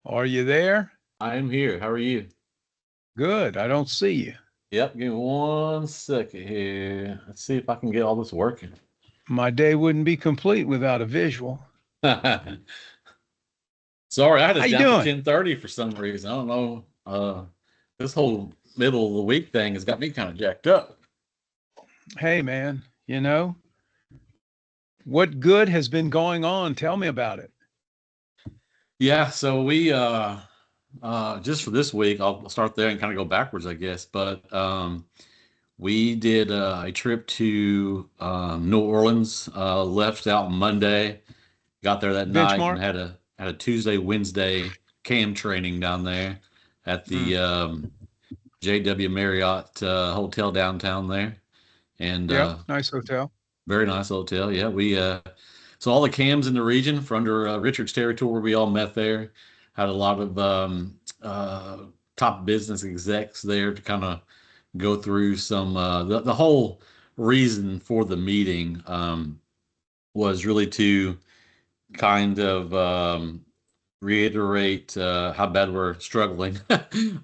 Are you there? I am here. How are you? Good. I don't see you. Yep, give me 1 second here. Let's see if I can get all this working. My day wouldn't be complete without a visual. Sorry, I had How us you down for doing? 10:30 for some reason. I don't know. This whole middle of the week thing has got me kind of jacked up. Hey, man, what good has been going on? Tell me about it. Yeah, so we just for this week, I'll start there and kind of go backwards, I guess. But we did a trip to New Orleans, left out Monday. Got there that night and Benchmark? had a Tuesday, Wednesday cam training down there at Mm. the JW Marriott hotel downtown there, and Yep. Nice hotel. very nice hotel. Yeah, we so all the cams in the region for under Richard's territory, we all met there. Had a lot of top business execs there to kind of go through some the whole reason for the meeting was really to kind of reiterate how bad we're struggling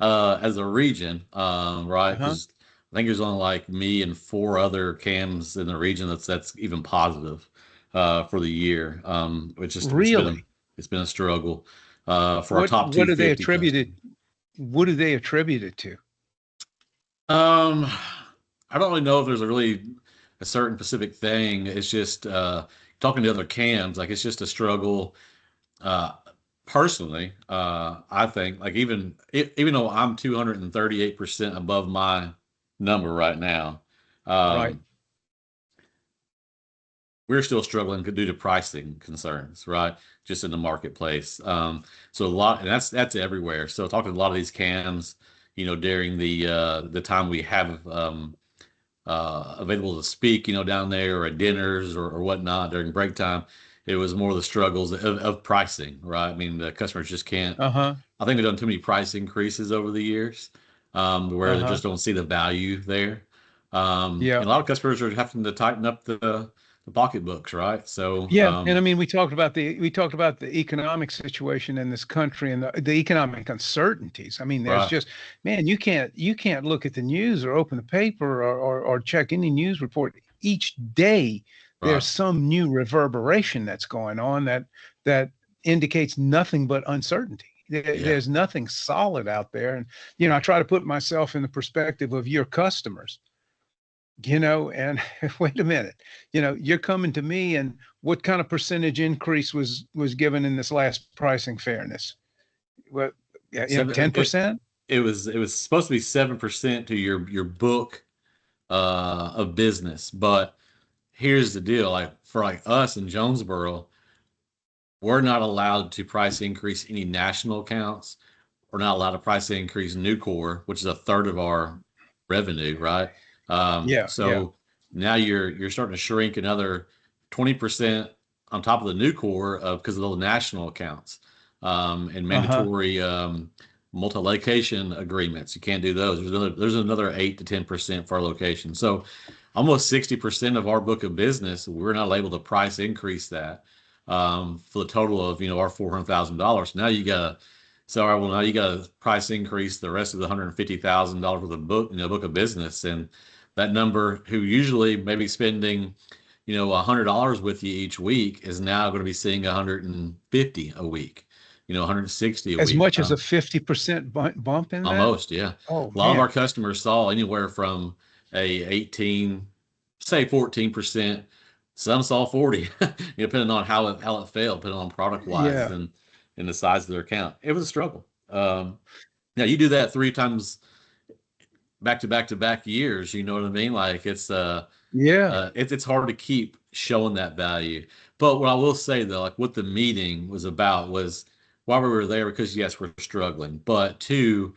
as a region, right? Uh-huh. Because I think there's only like me and four other cams in the region that's even positive for the year, which just Really? it's been a struggle for our What top what do they 250 attribute it? customers. What do they attribute it to? Um, I don't really know if there's a certain specific thing. It's just talking to other cams, like it's just a struggle. Uh, Personally, I think like even though I'm 238% above my number right now, Right. um, we're still struggling due to pricing concerns, right? Just in the marketplace. So a lot, and that's everywhere. So talking to a lot of these cams, during the time we have available to speak, down there or at dinners or whatnot during break time. It was more the struggles of pricing, right? I mean, the customers just can't. Uh-huh. I think we've done too many price increases over the years, where they Uh-huh. just don't see the value there. Yeah. And a lot of customers are having to tighten up the pocketbooks, right? So, Yeah, and I mean, we talked about the economic situation in this country and the economic uncertainties. I mean, there's right, just, man, you can't look at the news or open the paper or check any news report. Each day, there's right, some new reverberation that's going on that indicates nothing but uncertainty. yeah, There's nothing solid out there, and I try to put myself in the perspective of your customers, and wait a minute, you're coming to me, and what kind of percentage increase was given in this last pricing fairness? What, yeah, seven. 10%? It was supposed to be 7% to your book of business, but here's the deal: like for like us in Jonesboro, we're not allowed to price increase any national accounts. We're not allowed to price increase new core, which is a third of our revenue, right? Yeah, yeah. So now you're starting to shrink another 20% on top of the new core of because of those national accounts and Uh-huh. mandatory multi-location agreements. You can't do those. There's another 8 to 10% for our location. So almost 60% of our book of business, we're not able to price increase that for the total of our $400,000. Now you got to all right, well now you got to price increase the rest of the $150,000 worth of book of business, and that number who usually maybe spending $100 with you each week is now going to be seeing 150 a week, 160 a As week. much as a 50% bump in that? Almost, yeah. Oh, A lot of our man. customers saw anywhere from a 18, say 14%. Some saw 40, depending on how it fell, depending on product wise Yeah. and the size of their account. It was a struggle. Now you do that three times back to back to back years. You know what I mean? Like Yeah. it's hard to keep showing that value. But what I will say though, like what the meeting was about was why we were there because yes, we're struggling, but two,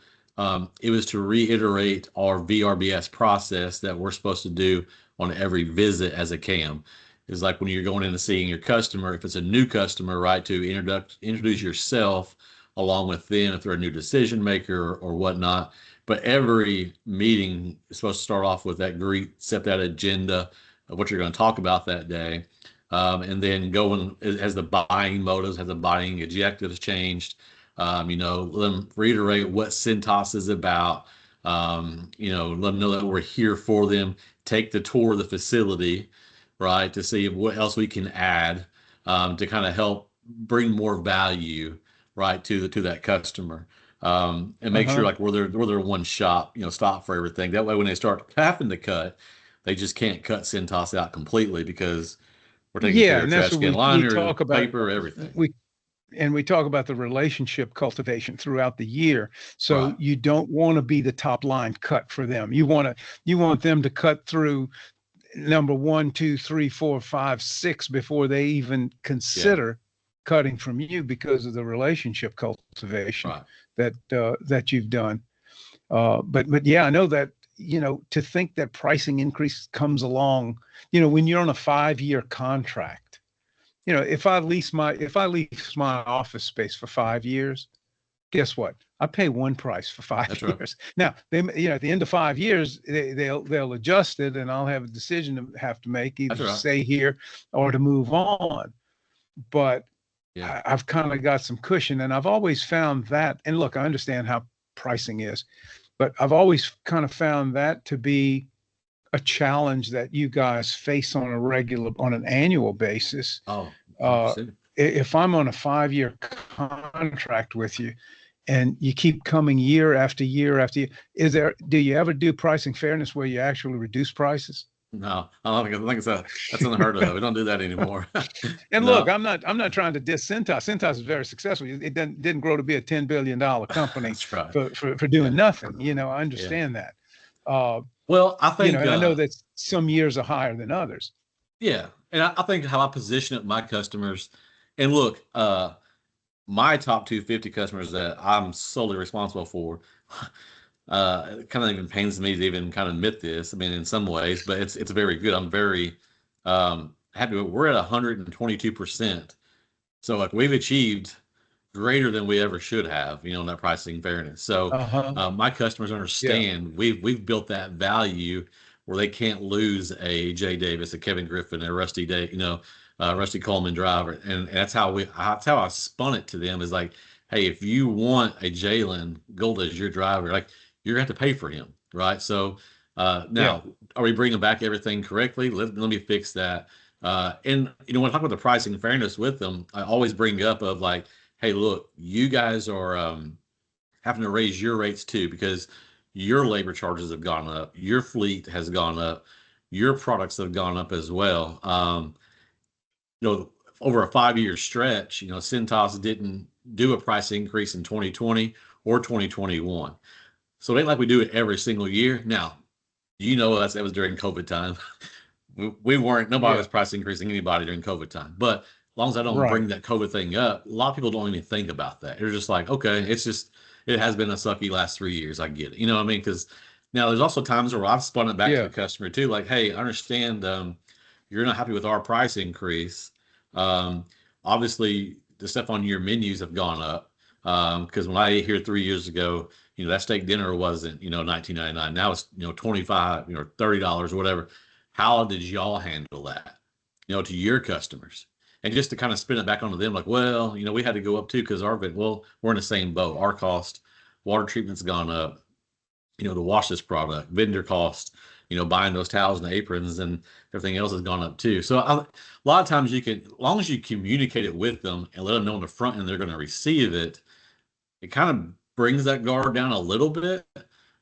it was to reiterate our VRBS process that we're supposed to do on every visit as a CAM. Is like when you're going in and seeing your customer, if it's a new customer, right, to introduce yourself along with them if they're a new decision maker or whatnot. But every meeting is supposed to start off with that greet, set that agenda of what you're going to talk about that day. And then going as the buying motives, has the buying objectives changed. Let them reiterate what Cintas is about. Let them know that we're here for them. Take the tour of the facility, right, to see what else we can add to kind of help bring more value, right, to that customer. And make sure Uh-huh. like we're their one shop, stop for everything. That way, when they start having to cut, they just can't cut Cintas out completely because we're taking Yeah, care of and that's trash what can we liners, talk about. paper, everything. We and we talk about the relationship cultivation throughout the year. So Right. you don't want to be the top line cut for them. You want them to cut through number one, two, three, four, five, six before they even Yeah. consider cutting from you because of the relationship cultivation Right. that you've done. But yeah, I know that, to think that pricing increase comes along, when you're on a 5-year contract, if I lease my office space for 5 years, guess what? I pay one price for five That's right. years. Now, at the end of 5 years, they'll adjust it, and I'll have a decision to have to make, either That's to right. stay here or to move on. But Yeah. I've kind of got some cushion, and I've always found that. And look, I understand how pricing is, but I've always kind of found that to be a challenge that you guys face on an annual basis. Oh, Uh, 100%. if I'm on a 5-year contract with you, and you keep coming year after year after year, do you ever do pricing fairness where you actually reduce prices? No, I think that's unheard of. We don't do that anymore. And look, No. I'm not trying to diss Cintas. Cintas is very successful. It didn't grow to be a $10 billion company That's right. for doing Yeah. nothing. I Yeah. understand that. Uh, Well, I think, and I know that some years are higher than others. yeah. And I think how I position it with my customers, and look, my top 250 customers that I'm solely responsible for, it kind of even pains me to even kind of admit this. I mean, in some ways, but it's very good. I'm very happy. We're at 122%. So like we've achieved greater than we ever should have, in that pricing fairness. So Uh-huh. my customers Yeah. understand we've built that value where they can't lose a Jay Davis, a Kevin Griffin, a Rusty Day, Rusty Coleman driver, and that's how I spun it to them is like, hey, if you want a Jalen Gold as your driver, like you're gonna have to pay for him, right? So Yeah. now, are we bringing back everything correctly? Let me fix that. And when I talk about the pricing fairness with them, I always bring up of like, hey, look, you guys are having to raise your rates too because your labor charges have gone up, your fleet has gone up, your products have gone up as well. You know, over a 5-year stretch, Cintas didn't do a price increase in 2020 or 2021. So it ain't like we do it every single year. Now, that was during COVID time. We weren't, nobody Yeah. was price increasing anybody during COVID time. But as long as I don't Right. bring that COVID thing up, a lot of people don't even think about that. They're just like, okay, it has been a sucky last 3 years. I get it. You know what I mean? Because now there's also times where I've spun it back to the Yeah. customer too. Like, hey, I understand you're not happy with our price increase. Um, Obviously, the stuff on your menus have gone up. Because when I ate here 3 years ago, that steak dinner wasn't, 19.99. Now it's, 25, $30 or whatever. How did y'all handle that, to your customers? And just to kind of spin it back onto them, like, well, we had to go up too because we're in the same boat. Our cost, water treatment's gone up, to wash this product, vendor cost, buying those towels and aprons and everything else has gone up too. So a lot of times as long as you communicate it with them and let them know in the front end they're going to receive it, it kind of brings that guard down a little bit.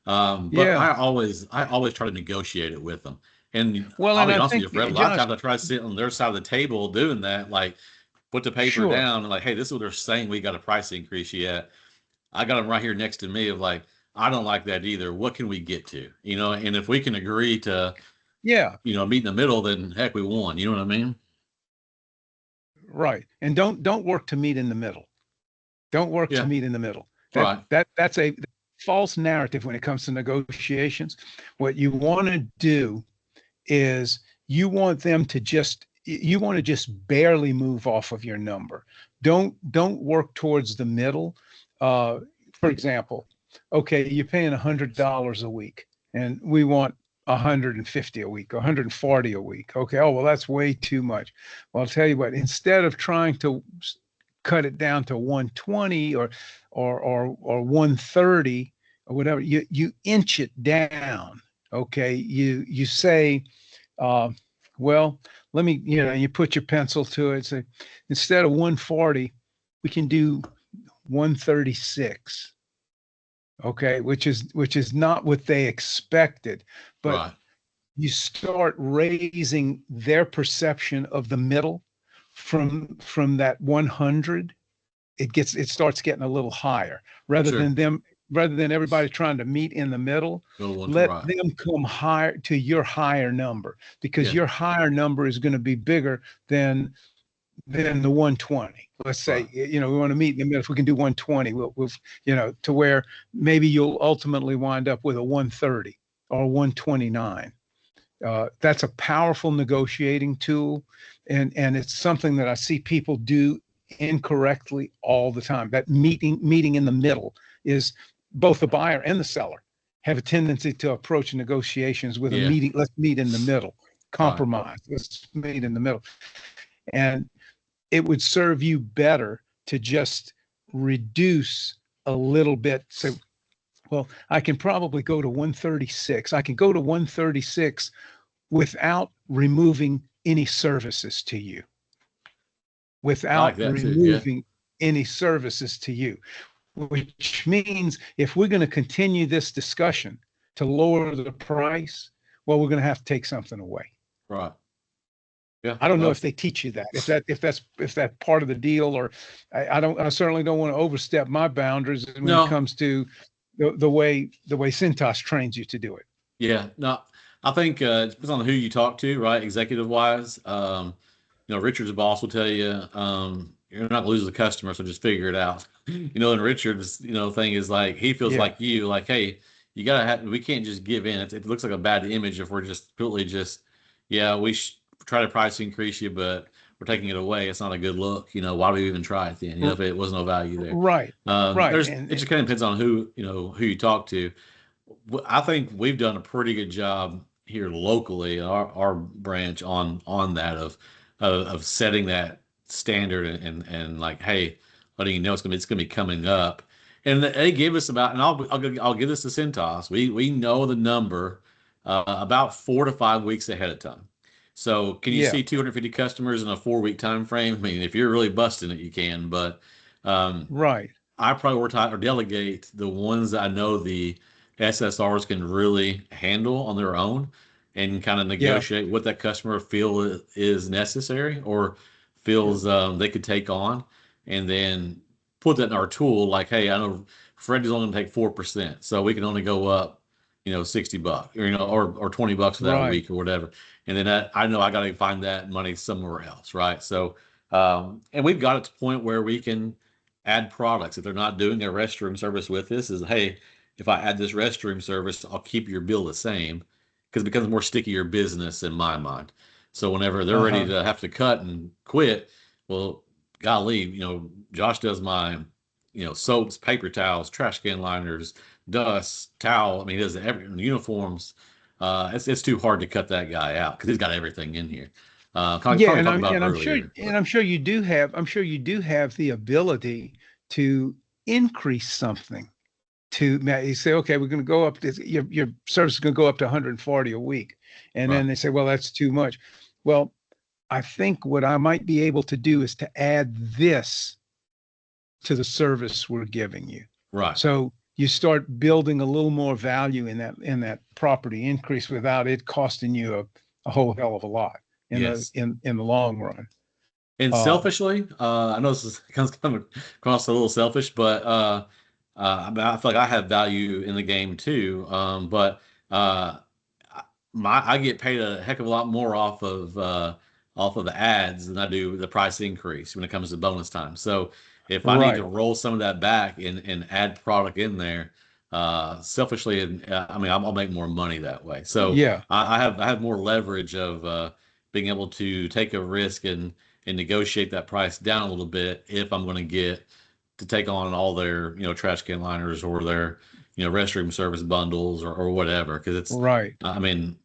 But Yeah. I always try to negotiate it with them. And Well, I'll and be I honest with think, you, Fred, a lot of Josh, times I try to sit on their side of the table doing that, like put the paper sure. down and like, hey, this is what they're saying. We got a price increase yet. I got them right here next to me of like, I don't like that either. What can we get to? And if we can agree to, Yeah. meet in the middle, then heck, we won. You know what I mean? Right. And don't work to meet in the middle. Don't work to Yeah. meet in the middle. That Right. that that's a false narrative when it comes to negotiations. What you want to do is you want to just barely move off of your number. Don't work towards the middle. Uh, for example, okay, you're paying $100 a week, and we want 150 a week, 140 a week. Okay, oh well, that's way too much. Well, I'll tell you what. Instead of trying to cut it down to 120 or 130 or whatever. You inch it down. Okay. You say, uh, well, let me, you put your pencil to it. Say, instead of 140, we can do 136. Okay, which is not what they expected, but Right. you start raising their perception of the middle from that 100. It starts getting a little higher, Sure. rather than everybody trying to meet in the middle. Go to one to Let right. them come higher to your higher number, because Yeah. your higher number is going to be bigger than the 120. Let's Right. say, we want to meet in the middle. If we can do 120, we'll to where maybe you'll ultimately wind up with a 130 or 129. That's a powerful negotiating tool, and it's something that I see people do incorrectly all the time. That meeting in the middle is, both the buyer and the seller have a tendency to approach negotiations with a Yeah. meeting. Let's meet in the middle, Right. compromise. Let's meet in the middle, and it would serve you better to just reduce a little bit. So, well, I can probably go to 136. I can go to 136 without removing any services to you, I like without that too. Yeah. removing any services to you, which means if we're going to continue this discussion to lower the price, well, we're going to have to take something away. Right. Yeah. I don't know Well, if they teach you that, if that's part of the deal, or I certainly don't want to overstep my boundaries when it no. comes to the way Cintas trains you to do it. Yeah. No. I think it depends on who you talk to, right? Executive wise. Richard's boss will tell you, you're not gonna lose the customer, so just figure it out. And Richard's, thing is like he feels Yeah, like you, like, hey, you gotta have, we can't just give in. It looks like a bad image if we're just totally just, yeah, try to price increase you, but we're taking it away. It's not a good look. Why do we even try it then? If it was no value there. right, right, It just kind of depends on who you talk to. I think we've done a pretty good job here locally, our branch on that of setting that standard and like, hey, letting you know it's gonna be coming up, and they give us about, and I'll give this to Cintas. We know the number about 4 to 5 weeks ahead of time. So can you yeah, see 250 customers in a 4 week time frame? I mean, if you're really busting it, you can, but um, right, I prioritize or delegate the ones that I know the SSRs can really handle on their own and kind of yeah, negotiate what that customer feel is necessary or yeah, feels they could take on, and then put that in our tool. Like, hey, I know Freddie's only going to take 4%, so we can only go up, $60, or $20 for that right, week or whatever. And then I know I got to find that money somewhere else, right? So, and we've got it to the point where we can add products. If they're not doing a restroom service with this, is, hey, if I add this restroom service, I'll keep your bill the same, because it becomes more stickier business in my mind. So whenever they're ready uh-huh, to have to cut and quit, well, golly, Josh does my, soaps, paper towels, trash can liners, dust, towel. I mean, he does every uniforms. It's too hard to cut that guy out because he's got everything in here. Kind yeah, of and talked I'm about and I'm sure earlier, and but I'm sure you do have the ability to increase something. You say, okay, we're going to go up this, your service is going to go up to 140 a week, and right, then they say, well, that's too much. Well, I think what I might be able to do is to add this to the service we're giving you. right, So you start building a little more value in that property increase without it costing you a whole hell of a lot yes. in the long run. And Uh, selfishly, I know this is coming across a little selfish, but I feel like I have value in the game too. But uh, I get paid a heck of a lot more off of the ads than I do the price increase when it comes to bonus time. So if I need to right. roll some of that back and add product in there, selfishly, and I mean, I'll make more money that way. So Yeah. I have more leverage of being able to take a risk and negotiate that price down a little bit if I'm going to get to take on all their trash can liners or their restroom service bundles or whatever, because it's, Right. I mean,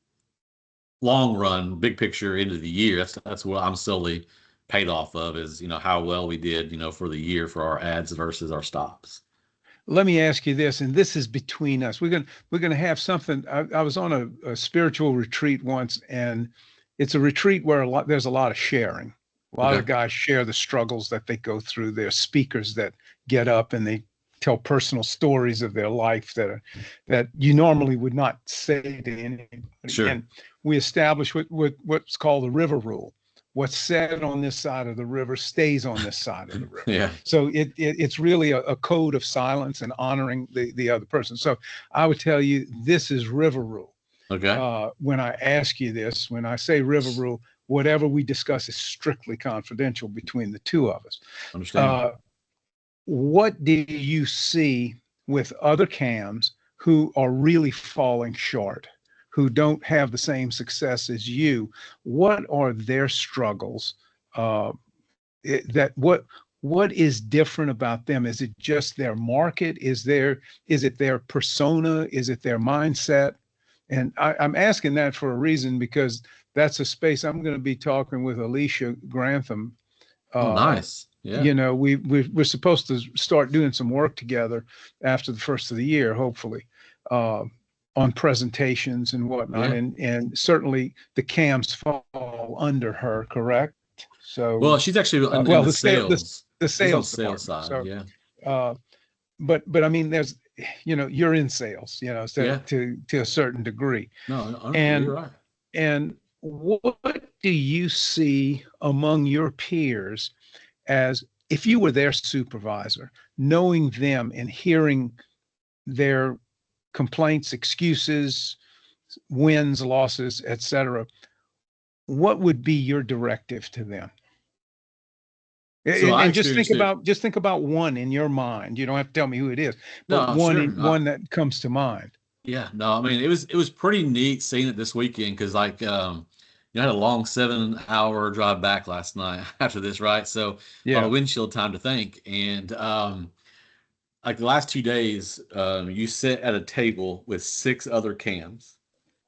long run, big picture, end of the year, that's what I'm solely paid off of is, how well we did, for the year for our ads versus our stops. Let me ask you this, and this is between us. We're gonna have something. I was on a spiritual retreat once, and it's a retreat where there's a lot of sharing. A lot Okay. of guys share the struggles that they go through. There's speakers that get up and they tell personal stories of their life that you normally would not say to anybody. Sure. And we establish what's called the river rule. What's said on this side of the river stays on this side of the river. Yeah. So it's really a code of silence and honoring the other person. So I would tell you this is river rule. Okay. When I ask you this, when I say river rule, whatever we discuss is strictly confidential between the two of us. Understand. What do you see with other cams who are really falling short, who don't have the same success as you? What are their struggles? What is different about them? Is it just their market? Is it their persona? Is it their mindset? And I'm asking that for a reason, because that's a space I'm going to be talking with Alicia Grantham. Oh, Uh, nice. Yeah. we're supposed to start doing some work together after the first of the year, hopefully, uh, on presentations and whatnot. Yeah. And certainly the cams fall under her, correct? Well, So, she's actually in well, the sales. the She's on sales sales department. side. So, Yeah. uh, but I mean, you're in sales, so Yeah. to a certain degree. No, you're And right. and what do you see among your peers as, if you were their supervisor, knowing them and hearing their complaints, excuses, wins, losses, etc., what would be your directive to them? So I And just experienced it. think about one in your mind. You don't have to tell me who it is, but No, sure. one that comes to mind. Yeah, no, I mean it was pretty neat seeing it this weekend because I had a long 7 hour drive back last night after this, right? So a lot of Yeah. windshield time to think. And like the last 2 days, you sit at a table with six other cams.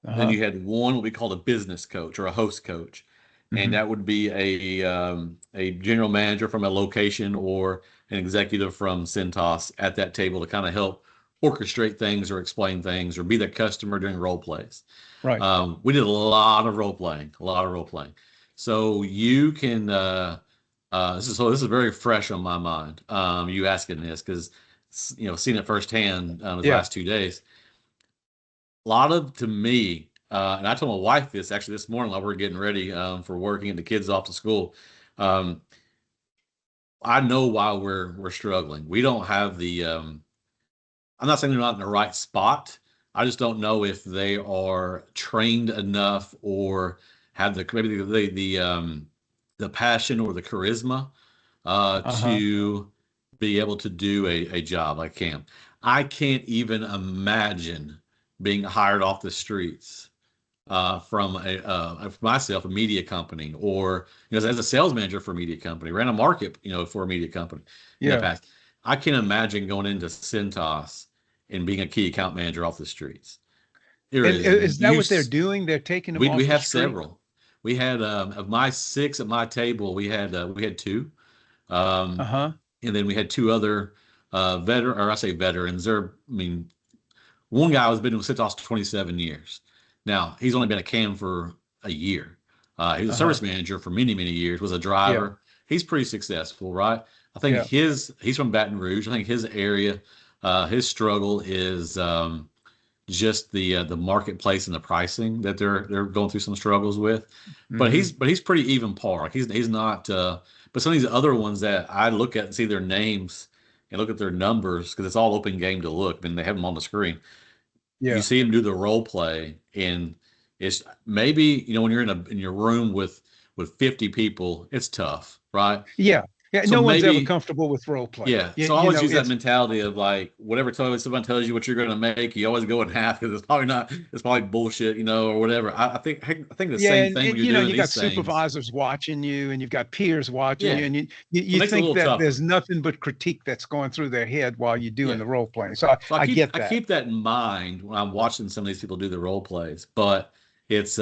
Then Uh-huh. you had one what we called a business coach or a host coach, and Hmm. that would be a general manager from a location or an executive from Cintas at that table to kind of help orchestrate things or explain things or be the customer during role plays. Right. We did a lot of role playing, a lot of role playing. So you can this is very fresh on my mind. You asking this because seeing it firsthand these Yeah. last 2 days. A lot of to me, and I told my wife this actually this morning while we are getting ready for working and the kids off to school. Um, I know why we're struggling. We don't have the. I'm not saying they're not in the right spot. I just don't know if they are trained enough or have maybe the passion or the charisma Uh-huh. to be able to do a job like Cam. I can't even imagine being hired off the streets from for myself, a media company, or as a sales manager for a media company, ran a market, for a media company in the Yeah. past. I can't imagine going into Cintas and being a key account manager off the streets. There And is is that what they're use. doing? They're taking them We off the have street? several. We had of my six at my table, we had two, um, Uh-huh. and then we had two other veteran, or I say veterans. One guy has been with Citos 27 years. Now, he's only been a cam for a year. He was a Uh-huh. service manager for many, many years, was a Yeah. driver. He's pretty successful, right? I think Yeah. he's from Baton Rouge. I think his area, his struggle is just the marketplace and the pricing that they're going through some struggles with. But Hmm. he's pretty even par. Like he's not. But some of these other ones that I look at and see their names and look at their numbers because it's all open game to look. And they have them on the screen. You Yeah. see him do the role play, and it's maybe when you're in your room with 50 people, it's tough, right? Yeah. Yeah. So No one's ever maybe comfortable with role play. yeah. You, So I you always know, use that it's mentality of like whatever someone tells you what you're going to make, you always go in half because it's probably not. It's probably bullshit, or whatever. I think the yeah, same and, thing when you're you doing got these things. supervisors watching you, and you've got peers watching Yeah, you, and so you it makes it a think little that there's tougher. nothing but critique that's going through their head while you're doing Yeah. the role playing. So So I I keep get I that. keep that in mind when I'm watching some of these people do the role plays. But it's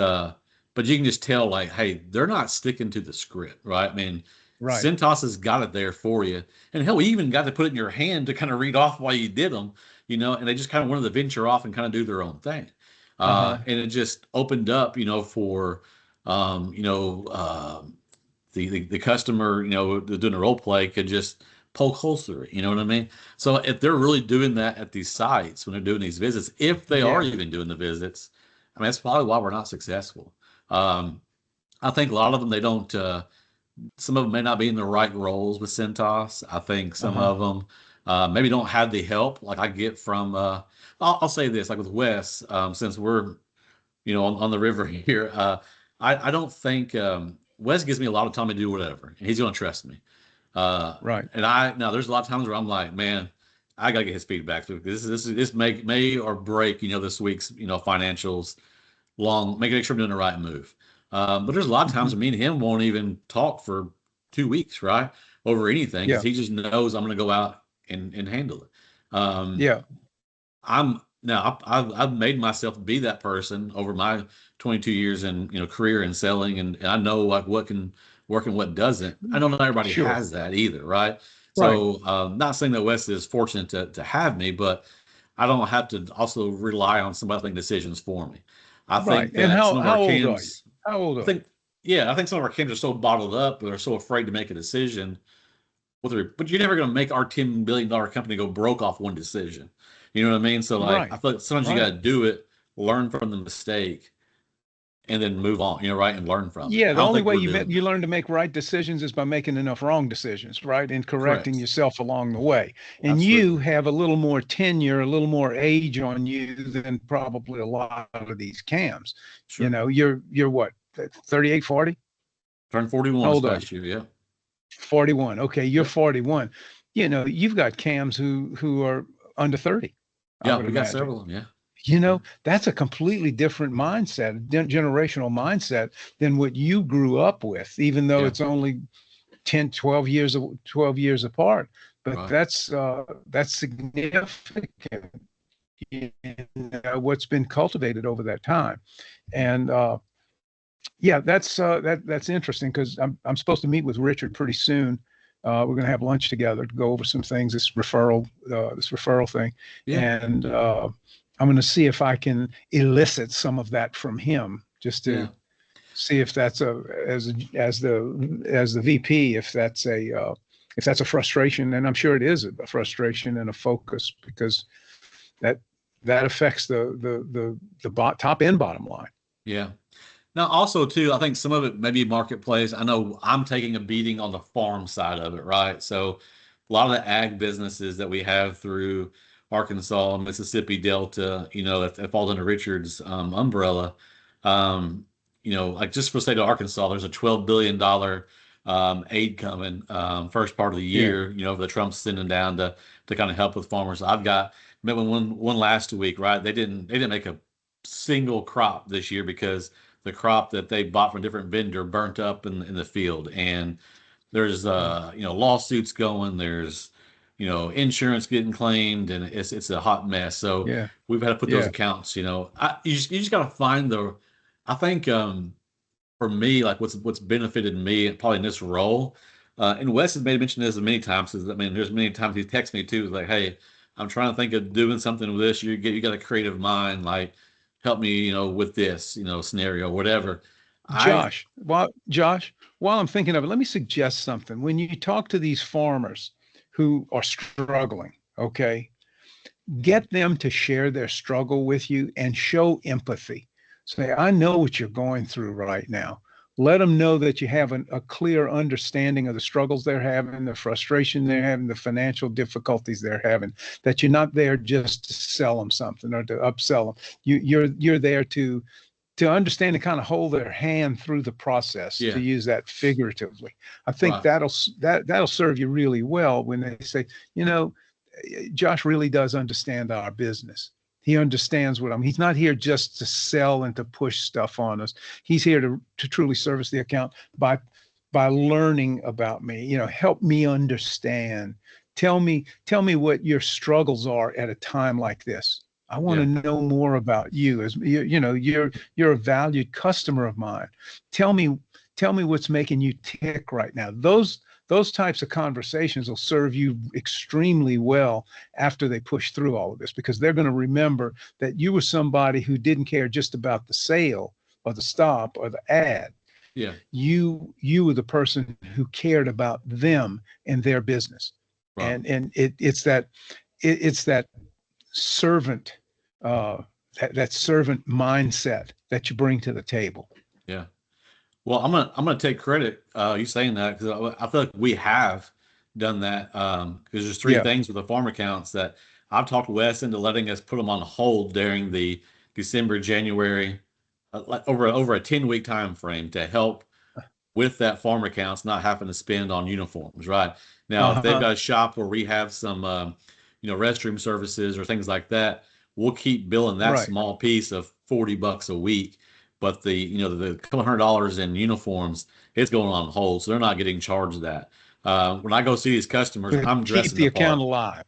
but you can just tell like, hey, they're not sticking to the script, right? I mean, Right. Cintas has got it there for you, and hell, we even got to put it in your hand to kind of read off while you did them, and they just kind of wanted to venture off and kind of do their own thing, Uh-huh. and it just opened up, for um, you know, uh, the customer, doing a role play could just poke holes through it. You know what I mean? So if they're really doing that at these sites when they're doing these visits, if they are Yeah. even doing the visits, I mean, that's probably why we're not successful. Um, I think a lot of them, they don't, some of them may not be in the right roles with Centos. I think some Uh-huh. of them maybe don't have the help like I get from, I'll say this, like with Wes, since we're, on the river here, I don't think, Wes gives me a lot of time to do whatever, and he's going to trust me. Uh, Right. and now there's a lot of times where I'm like, man, I gotta get his feedback too. This may or break, this week's, financials make sure I'm doing the right move. But there's a lot of times Mhm. when me and him won't even talk for 2 weeks, right? Over anything, because Yeah. he just knows I'm gonna go out and handle it. Um, Yeah. I've made myself be that person over my 22 years in career in selling, and I know like what can work and what doesn't. I know not everybody Sure. has that either, right? Right. So not saying that Wes is fortunate to have me, but I don't have to also rely on somebody making decisions for me. I Right. think And that some of our how old are you? cams, How old I are you? think, yeah, I think some of our cams are so bottled up, or so afraid to make a decision but you're never going to make our $10 billion company go broke off one decision. You know what I mean? So like, I Right. feel like sometimes you got Right. to do it, learn from the mistake, and then move on. Right, and learn from it. Yeah, I the don't only think way we're doing you that. learn to make right decisions is by making enough wrong decisions, right? And correcting Correct. yourself along the way. And you Absolutely. have a little more tenure, a little more age on you than probably a lot of these cams. Sure. You're what, 38, 40? Turned 41 How this old are you? past year. Yeah. 41. Okay, you're Yep. 41. You've got cams who are under 30, I Yeah. would We got imagine. several of them. Yeah. Yeah. That's a completely different mindset, generational mindset than what you grew up with, even though Yeah. it's only 10, 12 years apart. But Right. that's significant, what's been cultivated over that time. And yeah, that's interesting because I'm supposed to meet with Richard pretty soon. We're going to have lunch together to go over some things, this referral thing, Yeah. and I'm going to see if I can elicit some of that from him, just to Yeah. see if that's as the VP, if that's a frustration, and I'm sure it is a frustration and a focus because that that affects the top and bottom line. Yeah. Now, also too, I think some of it may be marketplace. I know I'm taking a beating on the farm side of it, right? So a lot of the ag businesses that we have through Arkansas, Mississippi Delta, that falls under Richard's umbrella. Um, like just for the state of Arkansas, there's a $12 billion aid coming first part of the Yeah. year, the Trump's sending down to kind of help with farmers. I've got met with one last week, right? They didn't make a single crop this year because the crop that they bought from a different vendor burnt up in the field. And there's lawsuits going, there's insurance getting claimed, and it's a hot mess. So Yeah. we've had to put those Yeah. accounts, you just got to find I think for me, like what's benefited me probably in this role, and Wes has made mention this many times. Is I mean, there's many times he texts me too, like, "Hey, I'm trying to think of doing something with this. You got a creative mind, like help me, with this, scenario, whatever." I Josh, while I'm thinking of it, let me suggest something. When you talk to these farmers who are struggling, okay, get them to share their struggle with you and show empathy. Say, I know what you're going through right now. Let them know that you have a clear understanding of the struggles they're having, the frustration they're having, the financial difficulties they're having, that you're not there just to sell them something or to upsell them. You're there to understand and kind of hold their hand through the process, to yeah, use that figuratively. I think right, that'll serve you really well when they say, you know, Josh really does understand our business. He understands what he's not here just to sell and to push stuff on us. He's here to truly service the account by learning about me, help me understand. Tell me what your struggles are at a time like this. I want Yeah. to know more about you. As you know, you're a valued customer of mine. Tell me, tell me what's making you tick right now. Those types of conversations will serve you extremely well after they push through all of this, because they're going to remember that you were somebody who didn't care just about the sale or the stop or the ad. Yeah. You were the person who cared about them and their business. Right. And it's that servant, uh, that servant mindset that you bring to the table. Yeah. Well, I'm gonna take credit you saying that, because I feel like we have done that, because there's three Yeah. things with the farm accounts that I've talked Wes into letting us put them on hold during the December, January, like over a 10-week time frame to help with that farm accounts not having to spend on uniforms, right? Now, if they've Uh-huh. got a shop where we have some, restroom services or things like that, we'll keep billing that Right. small piece of $40 a week. But the couple $100 in uniforms, it's going on hold, so they're not getting charged that. When I go see these customers, To I'm keep dressing the the account part. alive.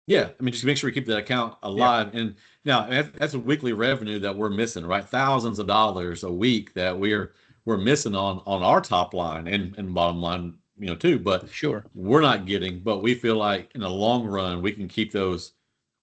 Yeah, I mean, just make sure we keep that account Yeah. alive. And now that's a weekly revenue that we're missing, right? Thousands of dollars a week that we're missing on our top line and bottom line, too. But Sure. we're not getting. But we feel like in the long run we can keep those.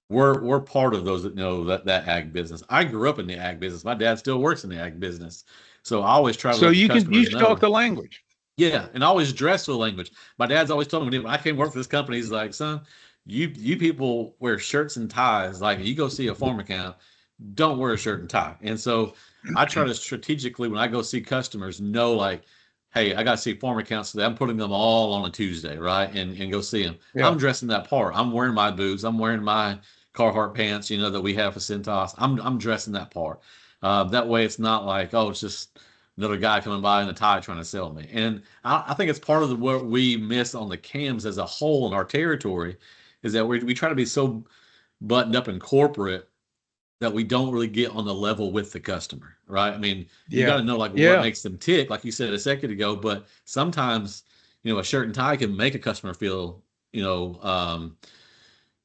We're part of those that know that ag business. I grew up in the ag business. My dad still works in the ag business, so I always try to So let the you customers talk know. the language. Yeah, and I always dress with language. My dad's always told me when I came work for this company, he's like, son, you people wear shirts and ties. Like you go see a farm account, don't wear a shirt and tie. And so I try to strategically when I go see customers know like, hey, I got to see farm accounts today. I'm putting them all on a Tuesday, right? And go see them. Yeah. I'm dressing that part. I'm wearing my boots. I'm wearing my Carhartt pants, that we have for Cintas. I'm dressing that part. That way it's not like, oh, it's just another guy coming by in a tie trying to sell me. And I think it's part of what we miss on the cams as a whole in our territory is that we try to be so buttoned up and corporate that we don't really get on the level with the customer, right? I mean, you got Yeah. to know like what Yeah. makes them tick, like you said a second ago. But sometimes, a shirt and tie can make a customer feel,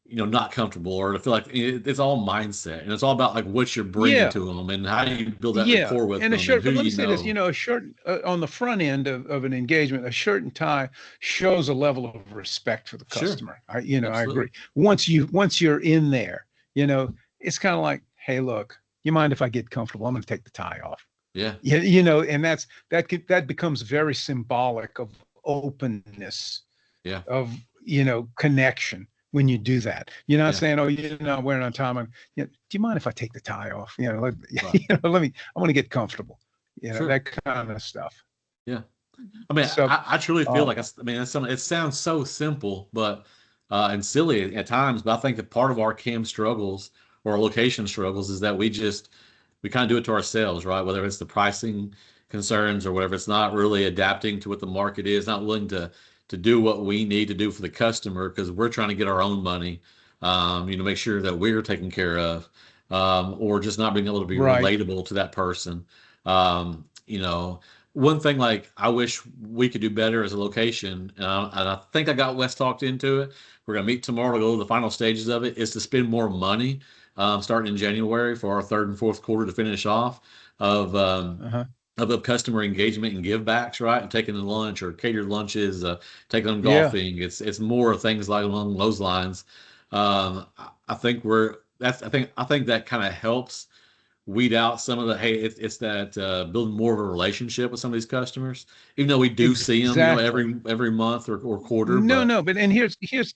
not comfortable or to feel like it's all mindset and it's all about like what you're bringing Yeah. to them and how you build that Yeah, rapport with and a them and shirt. who But let me you say this: know. a shirt on the front end of an engagement, a shirt and tie shows a level of respect for the Sure, customer. I absolutely, agree. Once you're in there, it's kind of like, hey, look, you mind if I get comfortable? I'm going to take the tie off. yeah, Yeah, and that becomes very symbolic of openness, yeah, of connection when you do that. You're not yeah, saying, "Oh, you're not wearing on time." Do you mind if I take the tie off? right, Let me. I want to get comfortable. sure, That kind of stuff. yeah. I mean, So, I truly feel uh, like I mean, it sounds so simple, but and silly at times. But I think that part of our cam struggles or our location struggles is that we kind of do it to ourselves, right? Whether it's the pricing concerns or whatever, it's not really adapting to what the market is, not willing to do what we need to do for the customer because we're trying to get our own money, make sure that we're taken care of, or just not being able to be right. relatable to that person. One thing like I wish we could do better as a location, and I think I got West talked into it. We're gonna meet tomorrow to go to the final stages of it. Is to spend more money, starting in January for our third and fourth quarter to finish off of Uh-huh. of customer engagement and give backs, right? And taking them lunch or catered lunches, taking them Yeah. golfing. It's more things like along those lines. I think I think that kind of helps weed out some of the hey it's that building more of a relationship with some of these customers even though we do see them Exactly. every month or quarter No, but no, but and excuse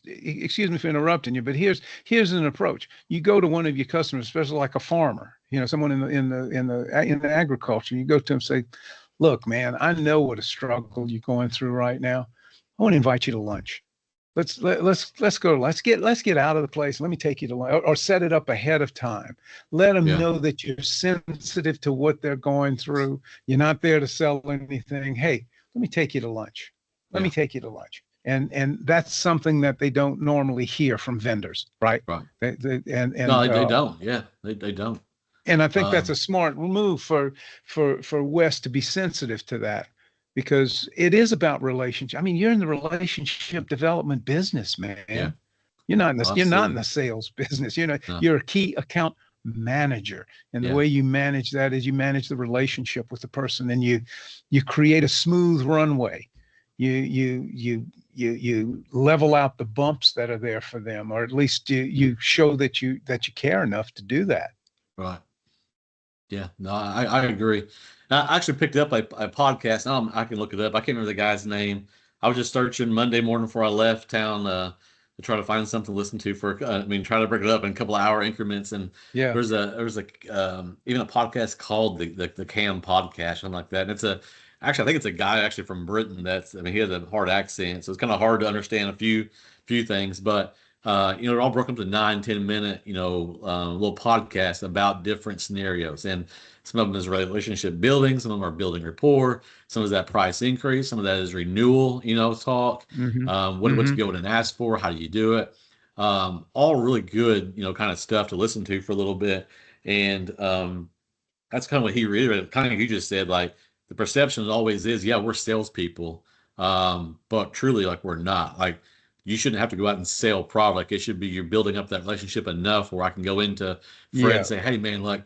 me for interrupting you, but here's an approach. You go to one of your customers, especially like a farmer, someone in the agriculture. You go to them and say, "Look, man, I know what a struggle you're going through right now. I want to invite you to lunch. Let's go. Let's get out of the place. Let me take you to lunch, or set it up ahead of time. Let them yeah know that you're sensitive to what they're going through. You're not there to sell anything. Hey, let me take you to lunch. Let me yeah take you to lunch." And that's something that they don't normally hear from vendors, right? right They no they don't yeah they don't and I think that's um a smart move for West to be sensitive to that, because it is about relationship. I mean, you're in the relationship development business, yeah man. Oh, You're not in absolutely. the sales business. No. You're a key account manager. And the Yeah. way you manage that is you manage the relationship with the person, and you create a smooth runway. You level out the bumps that are there for them, or at least you show that you care enough to do that. Right. Yeah, no, I agree. I actually picked up a podcast. I can look it up. I can't remember the guy's name. I was just searching Monday morning before I left town to try to find something to listen to for. I mean, try to break it up in a couple of hour increments. And Yeah. there's a even a podcast called the Cam Podcast, something like that. And it's a actually I think it's a guy actually from Britain. That's I mean he has a hard accent, so it's kind of hard to understand a few things, but they're all broken up to 9, 10 minute, little podcasts about different scenarios. And some of them is relationship building, some of them are building rapport, some of that price increase, some of that is renewal, talk. Hmm. What you Hmm. go in and ask for, how do you do it? All really good, kind of stuff to listen to for a little bit. And that's kind of what he reiterated, kind of like you just said, like the perception always is, yeah, we're salespeople, but truly, like we're not. Like you shouldn't have to go out and sell product. It should be you're building up that relationship enough where I can go into Fred and Yeah. say, hey man, like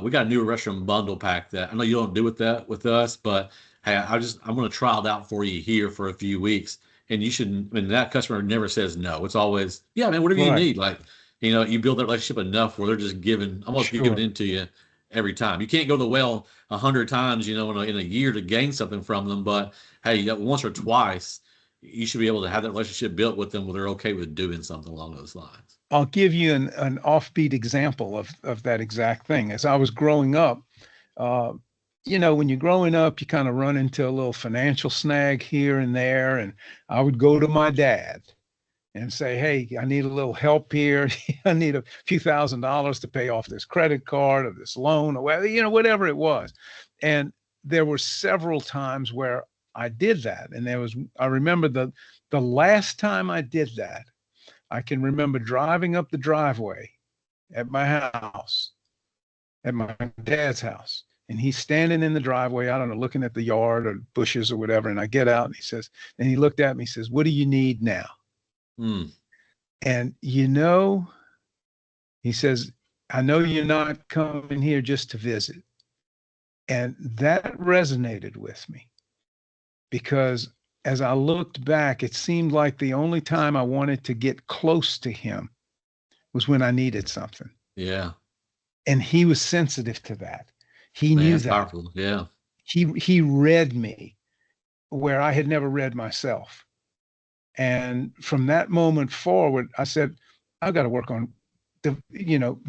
we got a new restaurant bundle pack that I know you don't do with that with us, but hey, I'm going to trial it out for you here for a few weeks, and you should. And that customer never says no. It's always, yeah, man, whatever you Right. need. Like you build that relationship enough where they're just giving, almost giving Sure. into you every time. You can't go to the well 100 times, in a year to gain something from them. But hey, once or twice, you should be able to have that relationship built with them where they're okay with doing something along those lines. I'll give you an offbeat example of that exact thing. As I was growing up, uh, when you're growing up, you kind of run into a little financial snag here and there. And I would go to my dad and say, hey, I need a little help here. I need a few $1,000s to pay off this credit card or this loan or whatever it was. And there were several times where I did that. And I remember the last time I did that, I can remember driving up the driveway at my house, at my dad's house. And he's standing in the driveway, I don't know, looking at the yard or bushes or whatever. And I get out and he looked at me, he says, what do you need now? Hmm. And he says, I know you're not coming here just to visit. And that resonated with me because as I looked back, it seemed like the only time I wanted to get close to him was when I needed something. Yeah. And he was sensitive to that. He Man, knew it's that. powerful. Yeah. He read me where I had never read myself. And from that moment forward, I said, I've got to work on,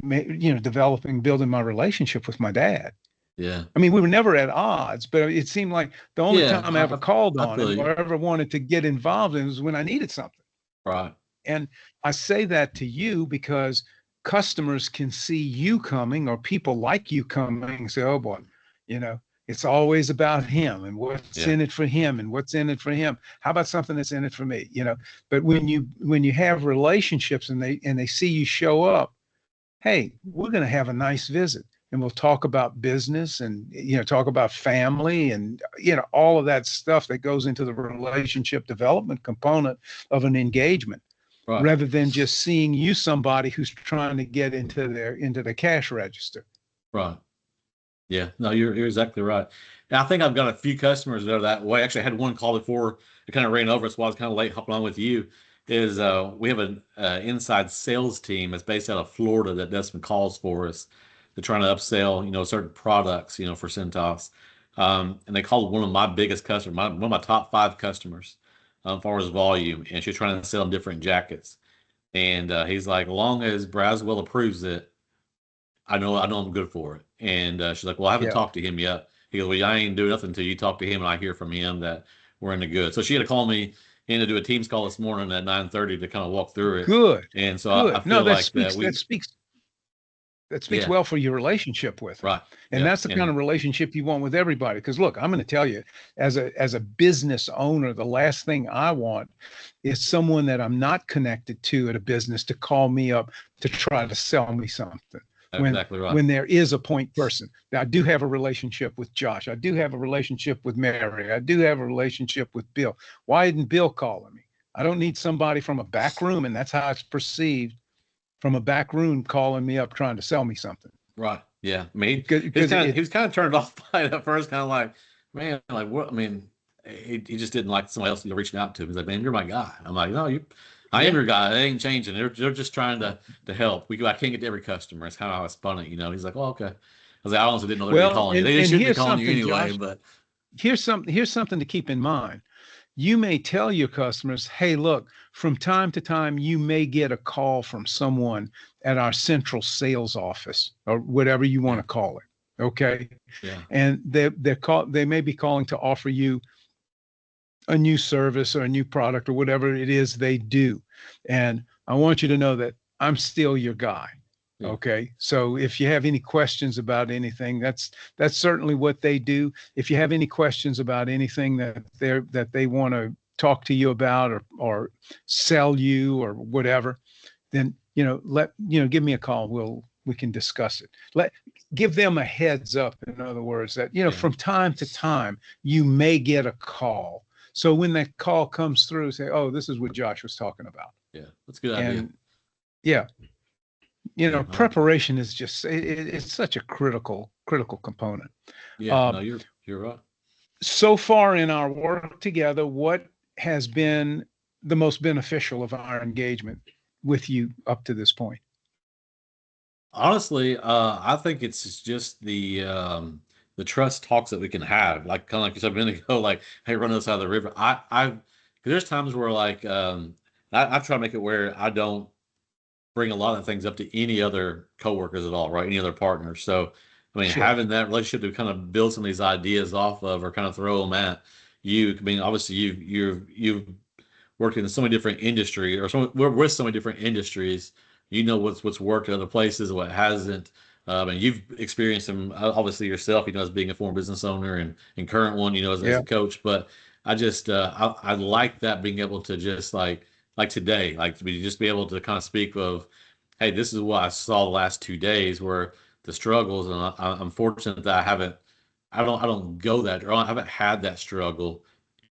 developing, building my relationship with my dad. Yeah. I mean, we were never at odds, but it seemed like the only Yeah. time I ever I, called I on feel him you. or ever wanted to get involved in was when I needed something. Right. And I say that to you because customers can see you coming or people like you coming and say, oh boy, you know, it's always about him and what's Yeah. in it for him and what's in it for him. How about something that's in it for me? But when you have relationships and they see you show up, hey, we're going to have a nice visit and we'll talk about business and talk about family and all of that stuff that goes into the relationship development component of an engagement, Right. rather than just seeing you somebody who's trying to get into the cash register. Right. Yeah, no, you're exactly right. And I think I've got a few customers that are that way. Actually, I had one call before it kind of ran over. That's why I was kind of late hopping on with you. Is we have an inside sales team that's based out of Florida that does some calls for us. They're trying to upsell, certain products, for Centos. And they called one of my biggest customers, one of my top 5 customers, as far as volume, and she's trying to sell them different jackets. And he's like, as long as Braswell approves it, I know I'm good for it. And she's like, well, I haven't Yeah. talked to him yet. He goes, well, I ain't doing nothing until you talk to him and I hear from him that we're in the good. So she had to call me in to do a Teams call this morning at 9:30 to kind of walk through it. Good. And so I Good. No, feel like that we, that speaks yeah, well for your relationship with them. right, And yeah, that's the kind and of relationship you want with everybody. Because look, I'm going to tell you, as a business owner, the last thing I want is someone that I'm not connected to at a business to call me up to try to sell me something. When exactly right, when there is a point person. Now, I do have a relationship with Josh. I do have a relationship with Mary. I do have a relationship with Bill. Why isn't Bill calling me? I don't need somebody from a back room, and that's how it's perceived, from a back room calling me up trying to sell me something. Right. Yeah. I mean, Because he it, was kind of turned off by it at first, kind of like, man, like what? I mean, he just didn't like somebody else reaching out to him. He's like, man, you're my guy. I'm like, no, I am yeah. your guy. It ain't changing. They're just trying to help. I can't get to every customer. It's kind of how I spun it, you know. He's like, well, okay. I was like, I honestly didn't know they'd be Well, calling you. They and shouldn't be here's calling you something, anyway, Josh. but Here's something to keep in mind. You may tell your customers, hey, look, from time to time, you may get a call from someone at our central sales office or whatever you want yeah, to call it. Okay. yeah, And they may be calling to offer you a new service or a new product or whatever it is they do. And I want you to know that I'm still your guy. yeah, Okay. So if you have any questions about anything, that's certainly what they do. If you have any questions about anything that they want to talk to you about or sell you or whatever, then give me a call. We can discuss it. Give them a heads up, in other words, that yeah, from time to time you may get a call. So when that call comes through, say, oh, this is what Josh was talking about. yeah. That's a good idea. And yeah, Yeah, I like that. preparation is just it's such a critical component. Yeah, Uh, no, you're right. so far in our work together, what has been the most beneficial of our engagement with you up to this point? Honestly, I think it's just the trust talks that we can have, like kind of like you said a minute ago, like, hey, run us out of the river. 'Cause there's times where like I try to make it where I don't bring a lot of things up to any other coworkers at all, right? Any other partners. So, I mean, Sure. having that relationship to kind of build some of these ideas off of, or kind of throw them at you. I mean, obviously you've worked in so many different industries, or we're with so many different industries. You know what's worked in other places, what hasn't. And you've experienced them obviously yourself. You know, as being a former business owner and current one. You know, as Yeah. a coach. But I just I like that being able to just like today, like to be able to kind of speak of, hey, this is what I saw the last 2 days where the struggles, and I'm fortunate that I don't go that, or I haven't had that struggle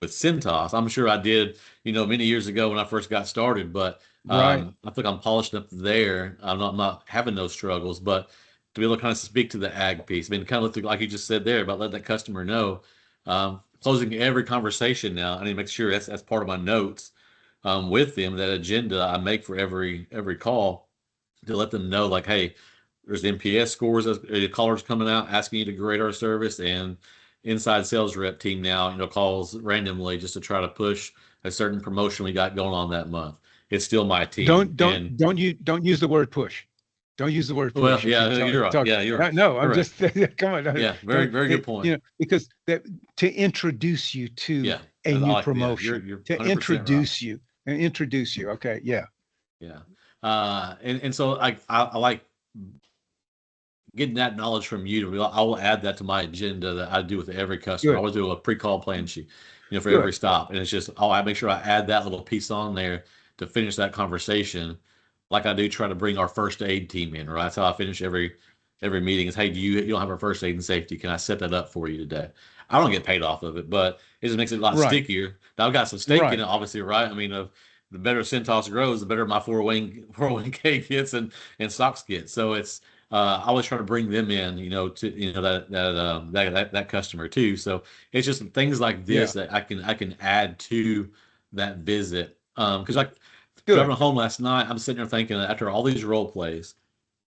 with Centos. I'm sure I did, many years ago when I first got started, but Right. I think I'm polished up there. I'm not having those struggles, but to be able to kind of speak to the ag piece, I mean, kind of like you just said there about letting that customer know, closing every conversation now. I need to make sure that's part of my notes with them, that agenda I make for every call to let them know, like, hey, there's NPS scores, callers coming out asking you to grade our service, and inside sales rep team now, calls randomly just to try to push a certain promotion we got going on that month. It's still my team, and Don't use the word push. Don't use the word well, push if yeah, you're you're right. talking. Yeah, No, you're I'm right. just come on. Yeah, very Don't very good point. because that to introduce you to Yeah, a I new like yeah. You're promotion, you're to 100% right. introduce you. Okay, yeah, Yeah, and so I like getting that knowledge from you. I will add that to my agenda that I do with every customer. I good, always do a pre-call plan sheet, for every good, stop, and it's just I make sure I add that little piece on there to finish that conversation, like I do try to bring our first aid team in. Right, that's how I finish every meeting. Is, hey, you don't have our first aid and safety? Can I set that up for you today? I don't get paid off of it, but it just makes it a lot right, stickier. Now I've got some stake in right. it, obviously, right? I mean, the better Centos grows, the better my 401k gets and stocks get. So it's I always try to bring them in, to that customer too. So it's just things like this Yeah, that I can add to that visit. Because like good, driving home last night, I'm sitting there thinking that after all these role plays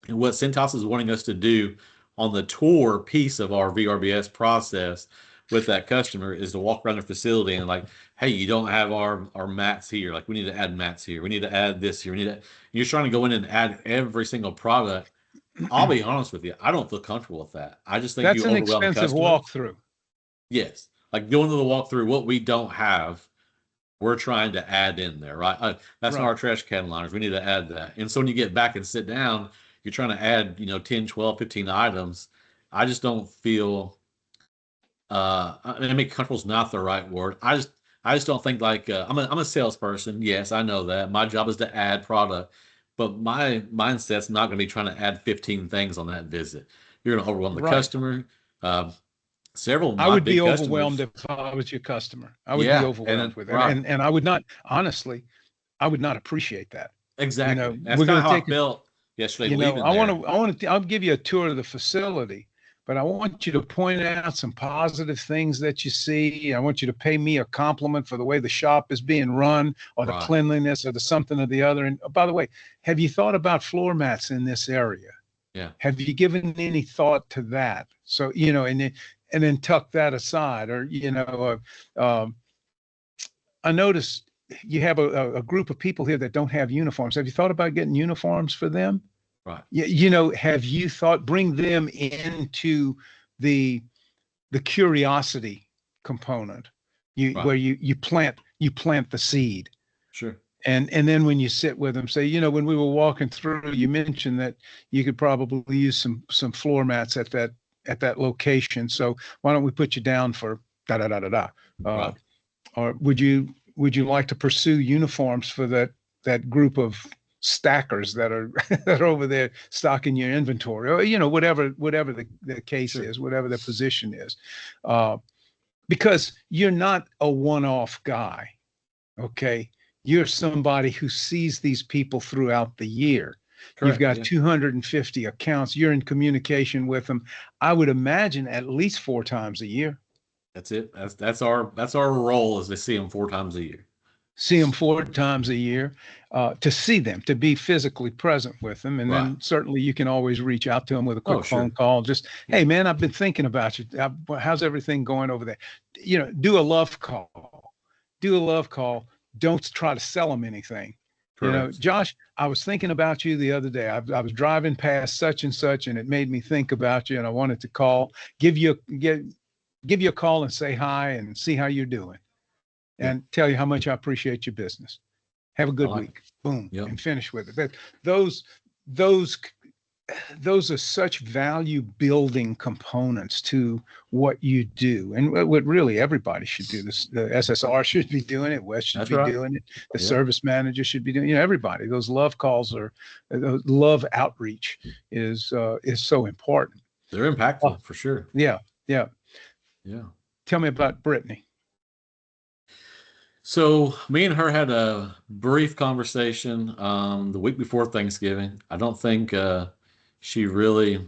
and what Cintas is wanting us to do on the tour piece of our VRBS process with that customer is to walk around the facility and like, hey, you don't have our mats here. Like we need to add mats here. We need to add this here. You're trying to go in and add every single product. I'll be honest with you. I don't feel comfortable with that. I just think that's you an overwhelm the expensive customer. walkthrough. Yes. Like going to the walkthrough, what we don't have, we're trying to add in there, right? That's not our Right, trash can liners. We need to add that. And so when you get back and sit down, you're trying to add, 10, 12, 15 items. I just don't feel, I mean, comfortable is not the right word. I just don't think like, I'm a salesperson. Yes, I know that. My job is to add product, but my mindset's not going to be trying to add 15 things on that visit. You're going to overwhelm the right. customer. Uh, several of I my would be big overwhelmed customers. if I was your customer. I would be Yeah, and overwhelmed then, with it. right, And I would not, honestly, I would not appreciate that. exactly. That's We're kind going of to how I take felt yesterday leaving there. I'll give you a tour of the facility, but I want you to point out some positive things that you see. I want you to pay me a compliment for the way the shop is being run, or the Right. cleanliness, or the something or the other. And by the way, have you thought about floor mats in this area? Yeah. Have you given any thought to that? So, and then tuck that aside, or, I noticed you have a group of people here that don't have uniforms. Have you thought about getting uniforms for them? Right. Have you thought bring them into the the curiosity component? Right. Where you plant the seed, Sure. and then when you sit with them, say, when we were walking through, you mentioned that you could probably use some floor mats at that location. So why don't we put you down for da da da da da? Uh, Right. or would you like to pursue uniforms for that group of stackers that are that are over there stocking your inventory, or whatever the case Sure. is, whatever the position is, uh, because you're not a one-off guy. Okay, you're somebody who sees these people throughout the year. You've Correct. got Yeah. 250 accounts. You're in communication with them, I would imagine, at least 4 times a year. That's it. That's our role, is to see them 4 times a year. See them 4 times a year, to see them, to be physically present with them. And Right. then certainly you can always reach out to them with a Oh, quick phone sure. call. Just, Yeah. hey, man, I've been thinking about you. How's everything going over there? Do a love call. Do a love call. Don't try to sell them anything. Correct. Josh, I was thinking about you the other day. I was driving past such and such, and it made me think about you, and I wanted to give you give you a call and say hi and see how you're doing, Yeah. and tell you how much I appreciate your business. Have a I good like it. week. Boom, Yep. and finish with it. Those those those are such value building components to what you do, and what really everybody should do. This, the SSR should be doing it. Wes should That's be right. doing it. The Yeah. service manager should be doing. Everybody. Those love calls those love outreach is so important. They're Oh, impactful for sure. yeah, yeah. Yeah. Tell me about Brittany. So me and her had a brief conversation the week before Thanksgiving. I don't think she really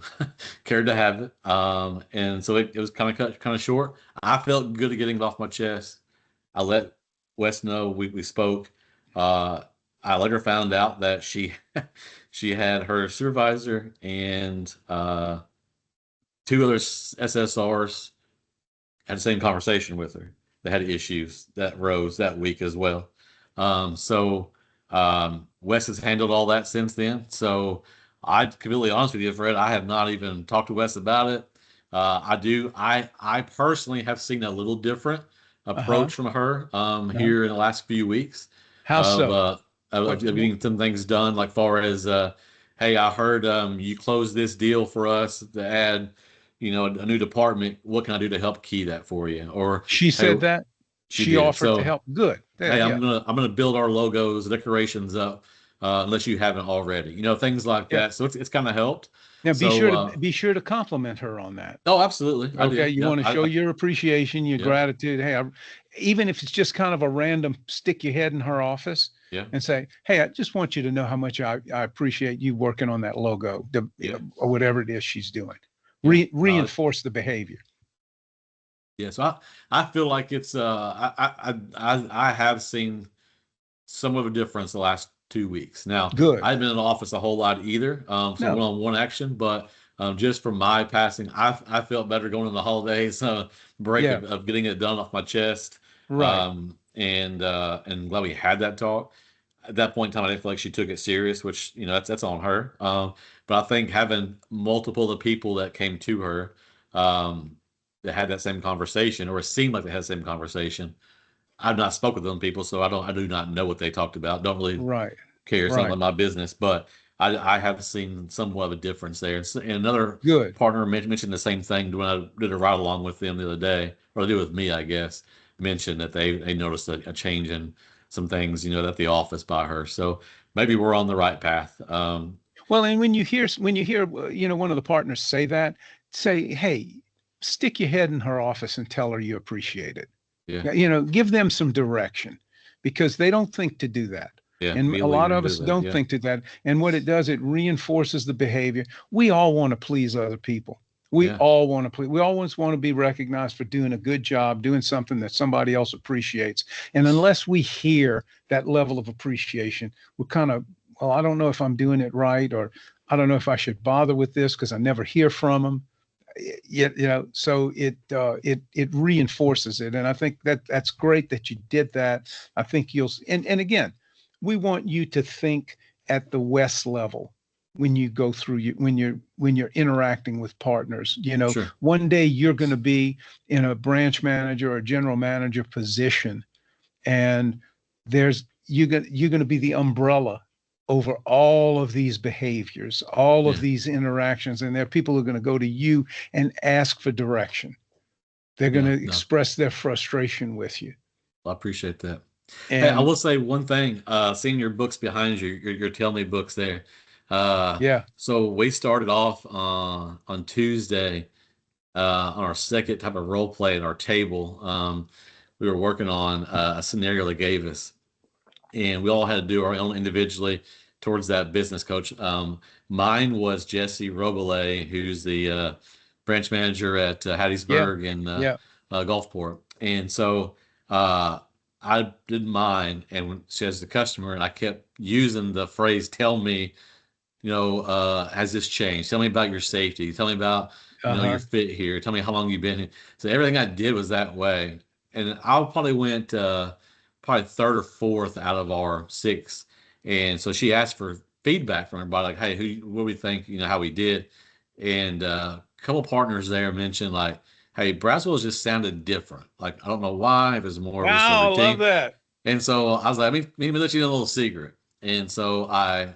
cared to have it, and so it was kind of short. I felt good at getting it off my chest. I let Wes know we spoke. Uh, I later found out that she she had her supervisor and two other SSRs had the same conversation with her. They had issues that rose that week as well. Wes has handled all that since then. So I, to be really honest with you, Fred, I have not even talked to Wes about it. I personally have seen a little different Uh-huh. approach from her Uh-huh. here in the last few weeks How of so? uh, of What, getting some things done, like far as hey, I heard you closed this deal for us to add, a new department. What can I do to help key that for you? Or she hey, said that she she did. offered to So help? Good. Yeah, hey, yeah, I'm gonna build our logos, decorations up, unless you haven't already. Things like yeah. that. So it's kind of helped. Now So be sure to compliment her on that. oh, absolutely, I Okay, did. you Yeah, want to show your appreciation, your yeah, gratitude. Hey, even if it's just kind of a random stick your head in her office yeah, and say, "Hey, I just want you to know how much I appreciate you working on that logo, yeah, or whatever it is she's doing." yeah. Reinforce the behavior. Yeah. So I feel like it's I have seen somewhat of a difference the last 2 weeks. Now, I Good. haven't been in the office a whole lot either, for No. one-on-one action, but just from my passing, I felt better going into the holidays break Yeah. of getting it done off my chest, Right. and glad we had that talk. At that point in time, I didn't feel like she took it serious, which that's on her. But I think having multiple of the people that came to her um, that had that same conversation, or it seemed like they had the same conversation. I've not spoken with them people, so I do not know what they talked about. Don't really Right. care. It's not Right. like my business, but I have seen somewhat of a difference there. And another Good. partner mentioned the same thing when I did a ride along with them the other day, or they did with me, I guess. Mentioned that they noticed a change in some things, at the office by her. So maybe we're on the right path. Well, and when you hear one of the partners say that, say, "Hey, stick your head in her office and tell her you appreciate it. Yeah. Give them some direction because they don't think to do that. Yeah. And Be a a lot leader and of do us that. don't Yeah. think to that. And what it does, it reinforces the behavior. We all want to please other people. We Yeah. all want to please. We always want to be recognized for doing a good job, doing something that somebody else appreciates. And unless we hear that level of appreciation, we're kind of, well, I don't know if I'm doing it right, or I don't know if I should bother with this because I never hear from them. So it reinforces it, and I think that's great that you did that. I think and again, we want you to think at the West level when you go through when you're interacting with partners. Sure. One day you're going to be in a branch manager or general manager position, and you're going to be the umbrella over all of these behaviors, all of Yeah. these interactions, and there are people who are going to go to you and ask for direction. They're going Yeah. to No, express their frustration with you. I appreciate that. Hey, I And will say one thing. Seeing your books behind you, your Tell Me books there. yeah, So we started off on Tuesday on our second type of role play at our table. We were working on a scenario they gave us, and we all had to do our own individually towards that business coach. Mine was Jesse Robele, who's the branch manager at yeah, Hattiesburg and yeah. Gulfport. And so uh, I did mine, and when she has the customer, and I kept using the phrase "tell me," has this changed? Tell me about your safety. Tell me about, your Uh-huh. fit here. Tell me how long you've been here. So everything I did was that way. And I probably went probably third or fourth out of our six. And so she asked for feedback from everybody, like, hey, what do we think, how we did? And a couple partners there mentioned like, hey, Braswell just sounded different. Like, I don't know why, if it's more of just a Wow, I love routine. that. And so I was like, let me let you know a little secret. And so as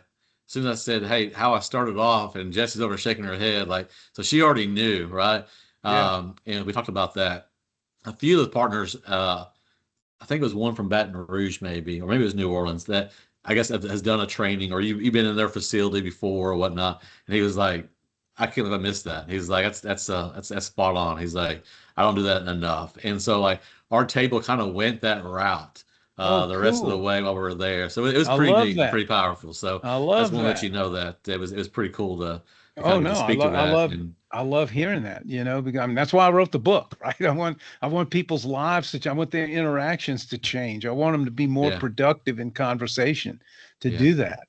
soon as I said, hey, how I started off, and Jesse's over shaking her head, like, so she already knew, right? Yeah. And we talked about that. A few of the partners, I think it was one from Baton Rouge, maybe, or maybe it was New Orleans, that I guess has done a training, or you've been in their facility before or whatnot. And he was like, I can't believe I missed that. He's like, that's spot on. He's like, I don't do that enough. And so like our table kind of went that route Oh, the rest of the cool. way while we were there. So it was I pretty love neat and that. pretty powerful. So I I just love want to let you that. know that it was pretty cool to kind Oh of get to no, I speak to love I that. love And I love hearing that, because that's why I wrote the book, right? I want people's lives I want their interactions to change. I want them to be more yeah, productive in conversation to yeah. do that.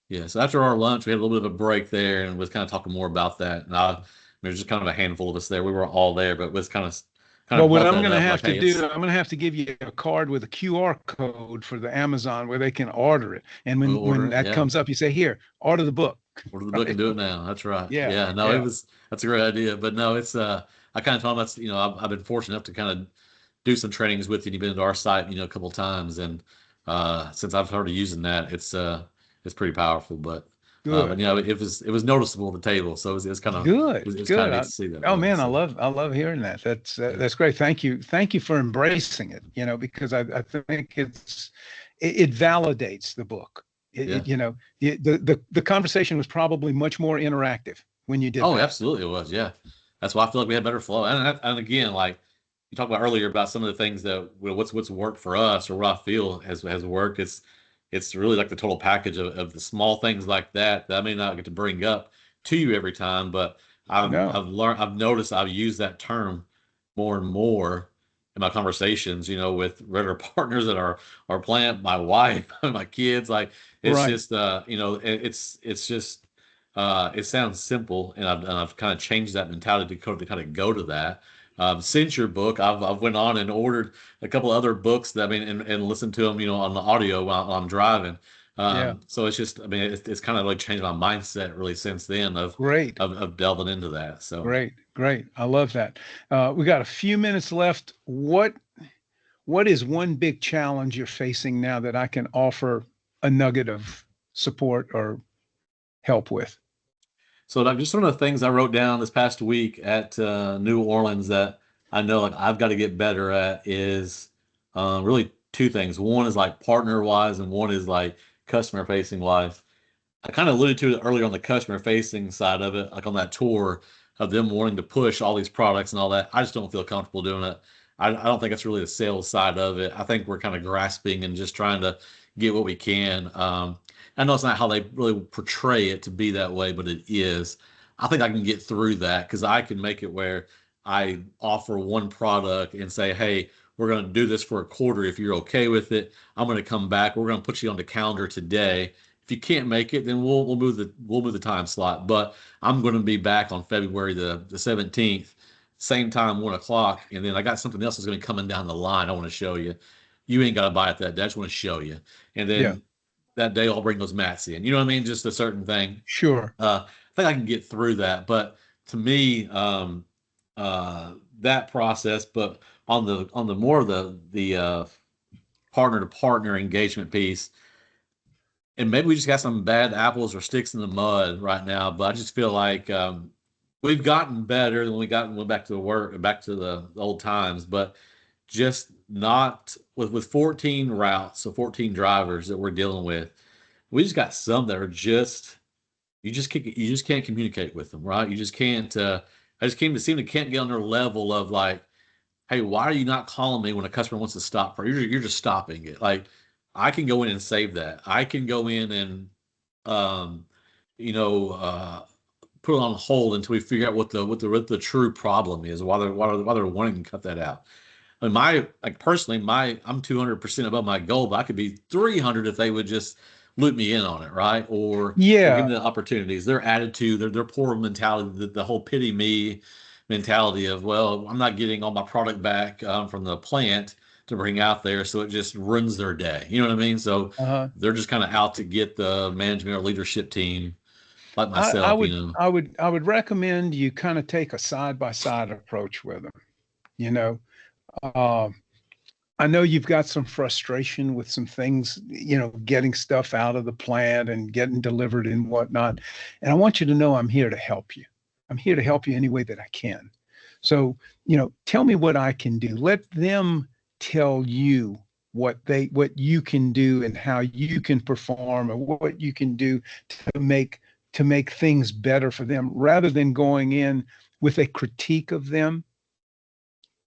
Yeah, so after our lunch, we had a little bit of a break there and was kind of talking more about that. And there's just kind of a handful of us there. We were all there, but was kind of Well, what brought I'm that going to up, have like, to hey, do, it's I'm going to have to give you a card with a QR code for the Amazon where they can order it. And we'll when order it. that Yeah, comes up, you say, "Here, order the book." order the book and Right? do it now. That's right. Yeah, Yeah, no, yeah. that's a great idea. But no, it's I kind of told him that's I've been fortunate enough to kind of do some trainings with you. You've been to our site, a couple of times, and since I've started using that, it's pretty powerful. But Good. it was noticeable at the table, so it was kind of Good, it was kind good. of neat to see that Oh way. man, I So love I love hearing that. That's yeah, that's great. Thank you for embracing it. Because I think it validates the book. yeah. The conversation was probably much more interactive when you did Oh, that. absolutely, it was. Yeah, that's why I feel like we had better flow. And again, like you talked about earlier about some of the things that what's worked for us, or what I feel has worked. It's really like the total package of the small things like that I may not get to bring up to you every time, but No, I've noticed I've used that term more and more in my conversations, with regular partners at our plant, my wife, my kids. Like it's right. just it's just it sounds simple, and I've kind of changed that mentality to kind of go to that. Since your book, I've went on and ordered a couple other books that and listened to them, on the audio while I'm driving. Yeah. So it's just, it's kind of like changed my mindset really since then of Great. of delving into that. So Great. Great. I love that. We got a few minutes left. What is one big challenge you're facing now that I can offer a nugget of support or help with? So like just some of the things I wrote down this past week at New Orleans that I know like I've got to get better at is really two things. One is like partner wise, and one is like customer facing wise. I kind of alluded to it earlier on the customer facing side of it, like on that tour. of them wanting to push all these products and all that. I just don't feel comfortable doing it. I don't think that's really the sales side of it. I think we're kind of grasping and just trying to get what we can. I know it's not how they really portray it to be that way, but it is. I think I can get through that because I can make it where I offer one product and say, hey, we're going to do this for a quarter. If you're okay with it, I'm going to come back. We're going to put you on the calendar today. If you can't make it, then we'll move the time slot. But I'm going to be back on February the 17th, same time, 1 o'clock. And then I got something else that's going to be coming down the line. I want to show you. You ain't got to buy it that day. I just want to show you. And Yeah, then that day I'll bring those mats in. You know what I mean? Just a certain thing. sure. I think I can get through that. But to me, that process, but on the more of the partner to partner engagement piece, and maybe we just got some bad apples or sticks in the mud right now. But I just feel like we've gotten better than went back to the work, back to the old times. But just not with 14 routes, so 14 drivers that we're dealing with. We just got some that are just you just can't communicate with them, right? You just can't. I just seem to can't get on their level of like, hey, why are you not calling me when a customer wants to stop for? You're just stopping it. Like I can go in and save that. I can go in and um, you know, put it on hold until we figure out what the true problem is. Why they're wanting to cut that out. I mean, like personally, I'm 200% above my goal, but I could be 300 if they would just loop me in on it, right? Or give Yeah. me the opportunities. Their attitude, their poor mentality, the whole pity me mentality of, well, I'm not getting all my product back from the plant to bring out there, so it just ruins their day. You know what I mean? So Uh-huh. they're just kind of out to get the management or leadership team, like I myself. would I would recommend you kind of take a side by side approach with them. You know, um, I know you've got some frustration with some things, getting stuff out of the plant and getting delivered and whatnot. And I want you to know I'm here to help you. I'm here to help you any way that I can. So, tell me what I can do. Let them tell you what you can do and how you can perform and what you can do to make things better for them rather than going in with a critique of them.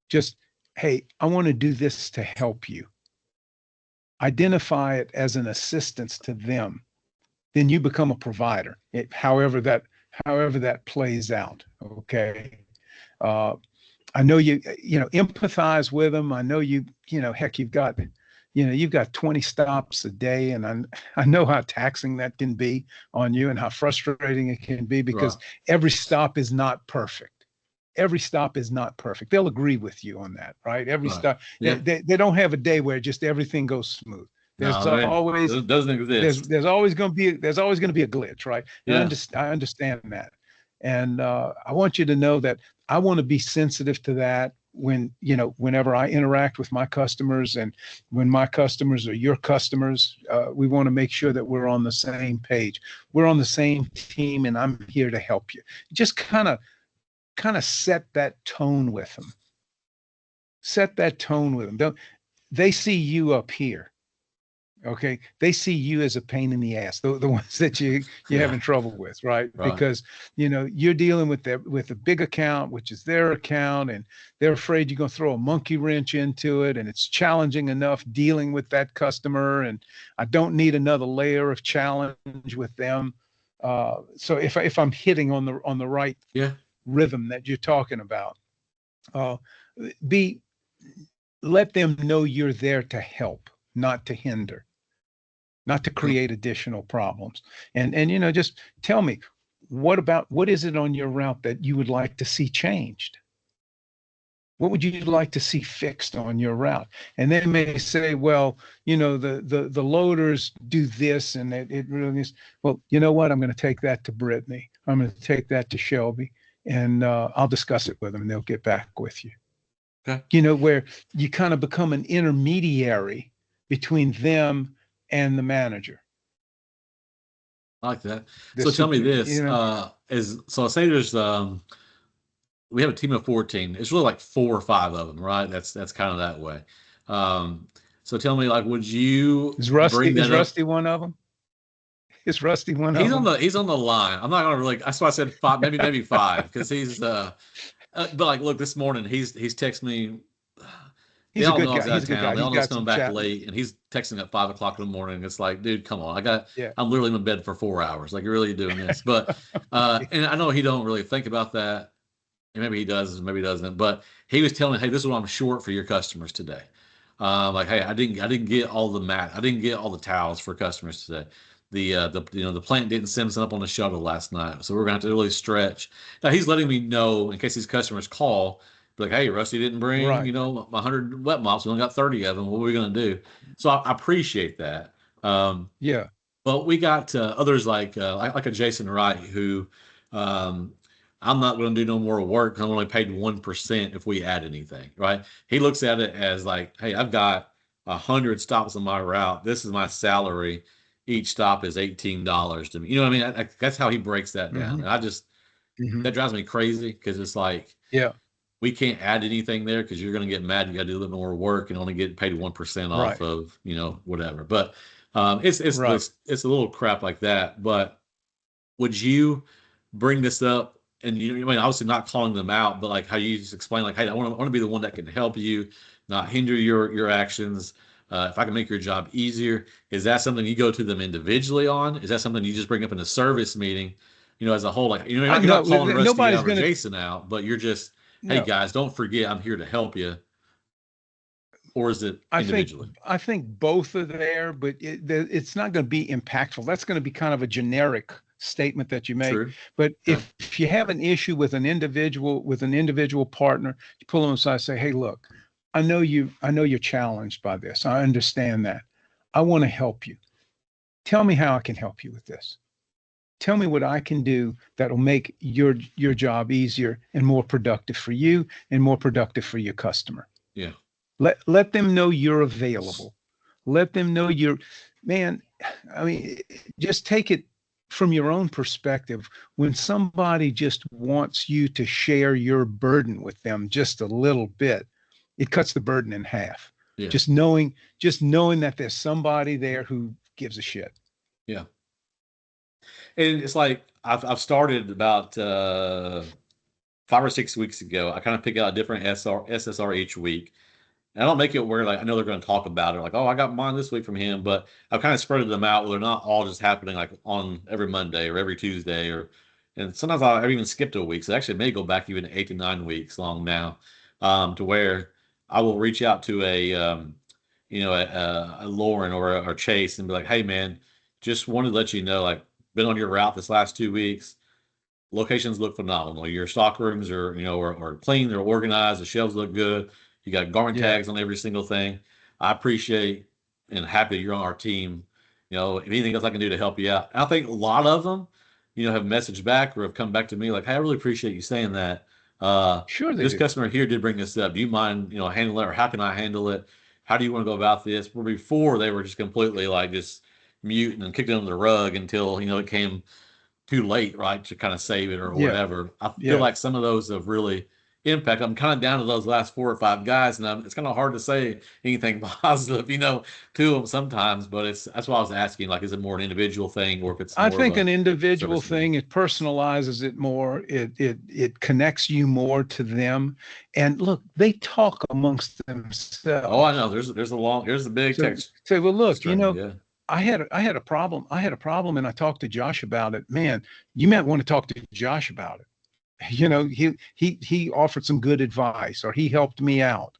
Just, hey, I want to do this to help you. Identify it as an assistance to them. Then you become a provider. However that plays out. Okay. Uh, I know empathize with them. I know heck, you've got 20 stops a day, and I know how taxing that can be on you and how frustrating it can be Right. because every stop is not perfect. Every stop is not perfect. They'll agree with you on that, right? Every Right. stop, Yeah. they don't have a day where just everything goes smooth. There's No, there always it doesn't there's exist. there's always going to be a glitch, right? And Yeah. I understand that, and I want you to know that I want to be sensitive to that whenever I interact with my customers and when my customers are your customers. We want to make sure that we're on the same page. We're on the same team, and I'm here to help you. Just kind of set that tone with them. Set that tone with them. Don't they see you up here? Okay, they see you as a pain in the ass, the ones that you're Yeah. having trouble with, right? Right. Because you're dealing with a big account, which is their account, and they're afraid you're going to throw a monkey wrench into it, and it's challenging enough dealing with that customer, and I don't need another layer of challenge with them. So if I'm hitting on the right Yeah. rhythm that you're talking about, uh, be let them know you're there to help, not to hinder, not to Yeah. create additional problems. And just tell me, what is it on your route that you would like to see changed? What would you like to see fixed on your route? And they may say, well, the loaders do this and it really is. Well, you know what? I'm going to take that to Brittany. I'm going to take that to Shelby, and I'll discuss it with them, and they'll get back with you. Okay. Where you kind of become an intermediary between them and the manager. I like that. The So tell me super, this, is so I say there's we have a team of 14. It's really like 4 or 5 of them, right? That's kind of that way. Um, so tell me, like, would you is Rusty bring is that up? Rusty one of them? Is Rusty one of He's on them? the line. I'm not gonna really. That's why I said five, maybe five, because he's but like, look, this morning he's texting me. They He's a all good know I was guy. out He's of a good town. guy. They He's all know it's got coming some back chat. late, and he's texting at 5 o'clock in the morning. It's like, dude, come on. Yeah. I'm literally in bed for 4 hours. Like, you're really doing this. But and I know he don't really think about that. And maybe he does, maybe he doesn't. But he was telling me, hey, this is what I'm short for your customers today. Like, hey, I didn't get all the mat, I didn't get all the towels for customers today. The plant didn't send some up on the shuttle last night, so we're gonna have to really stretch. Now he's letting me know in case these customers call, be like, hey, Rusty didn't bring, Right. 100 wet mops. We only got 30 of them. What are we gonna do? So I appreciate that. Yeah. But we got others like a Jason Wright who, um, I'm not going to do no more work. I'm only paid 1% if we add anything, right? He looks at it as like, hey, I've got 100 stops on my route. This is my salary. Each stop is $18 to me. You know what I mean? That's how he breaks that down. Hmm. And Hmm. that drives me crazy because it's like, Yeah. we can't add anything there because you're going to get mad. You got to do a little more work and only get paid 1% off Right. of, whatever. But it's it's Right. it's a little crap like that. But would you bring this up? And I mean, obviously not calling them out, but like how you just explain, like, hey, I want to be the one that can help you, not hinder your actions. If I can make your job easier, is that something you go to them individually on? Is that something you just bring up in a service meeting, as a whole? Like, I you're not no, calling Rusty nobody's out or gonna. Jason out, but you're just, hey No, guys, don't forget I'm here to help you. Or is it I think individually? I think both are there, but it's not going to be impactful. That's going to be kind of a generic statement that you make. True. But Okay. if you have an issue with an individual partner, you pull them aside and say, "Hey, look, I know you're challenged by this. I understand that. I want to help you. Tell me how I can help you with this. Tell me what I can do that'll make your job easier and more productive for you and more productive for your customer." Yeah. Let them know you're available. Let them know you're, man. I mean, just take it from your own perspective. When somebody just wants you to share your burden with them just a little bit, it cuts the burden in half. Yeah. Just knowing that there's somebody there who gives a shit. Yeah. And it's like I've started about 5 or 6 weeks ago. I kind of pick out a different SSR each week. And I don't make it where, like, I know they're going to talk about it, like, oh, I got mine this week from him, but I've kind of spread them out where they're not all just happening like on every Monday or every Tuesday, and sometimes I've even skipped a week. So actually it may go back even 8 to 9 weeks long now, to where I will reach out to a Lauren or Chase and be like, hey man, just wanted to let you know, like, been on your route this last 2 weeks. Locations look phenomenal. Your stock rooms are clean, they're organized, the shelves look good. You got garment Yeah, tags on every single thing. I appreciate and happy that you're on our team. If anything else I can do to help you out. I think a lot of them, have messaged back or have come back to me like, hey, I really appreciate you saying that. sure they This do. customer here did bring this up. Do you mind, handling it, or how can I handle it? How do you want to go about this? Where before they were just completely like just mute and kicked it under the rug until, it came too late, right, to kind of save it or Yeah, whatever. I feel yeah. like some of those have really impact. I'm kind of down to those last 4 or 5 guys, and it's kind of hard to say anything positive, to them sometimes. But that's why I was asking, like, is it more an individual thing, or if it's I more of think a an individual service thing? thing, it personalizes it more. It connects you more to them. And look, they talk amongst Oh, I themselves. know. Here's the big So text say, well, look, string. Yeah, I had a problem. I had a problem, and I talked to Josh about it. Man, you might want to talk to Josh about it. He offered some good advice, or he helped me out.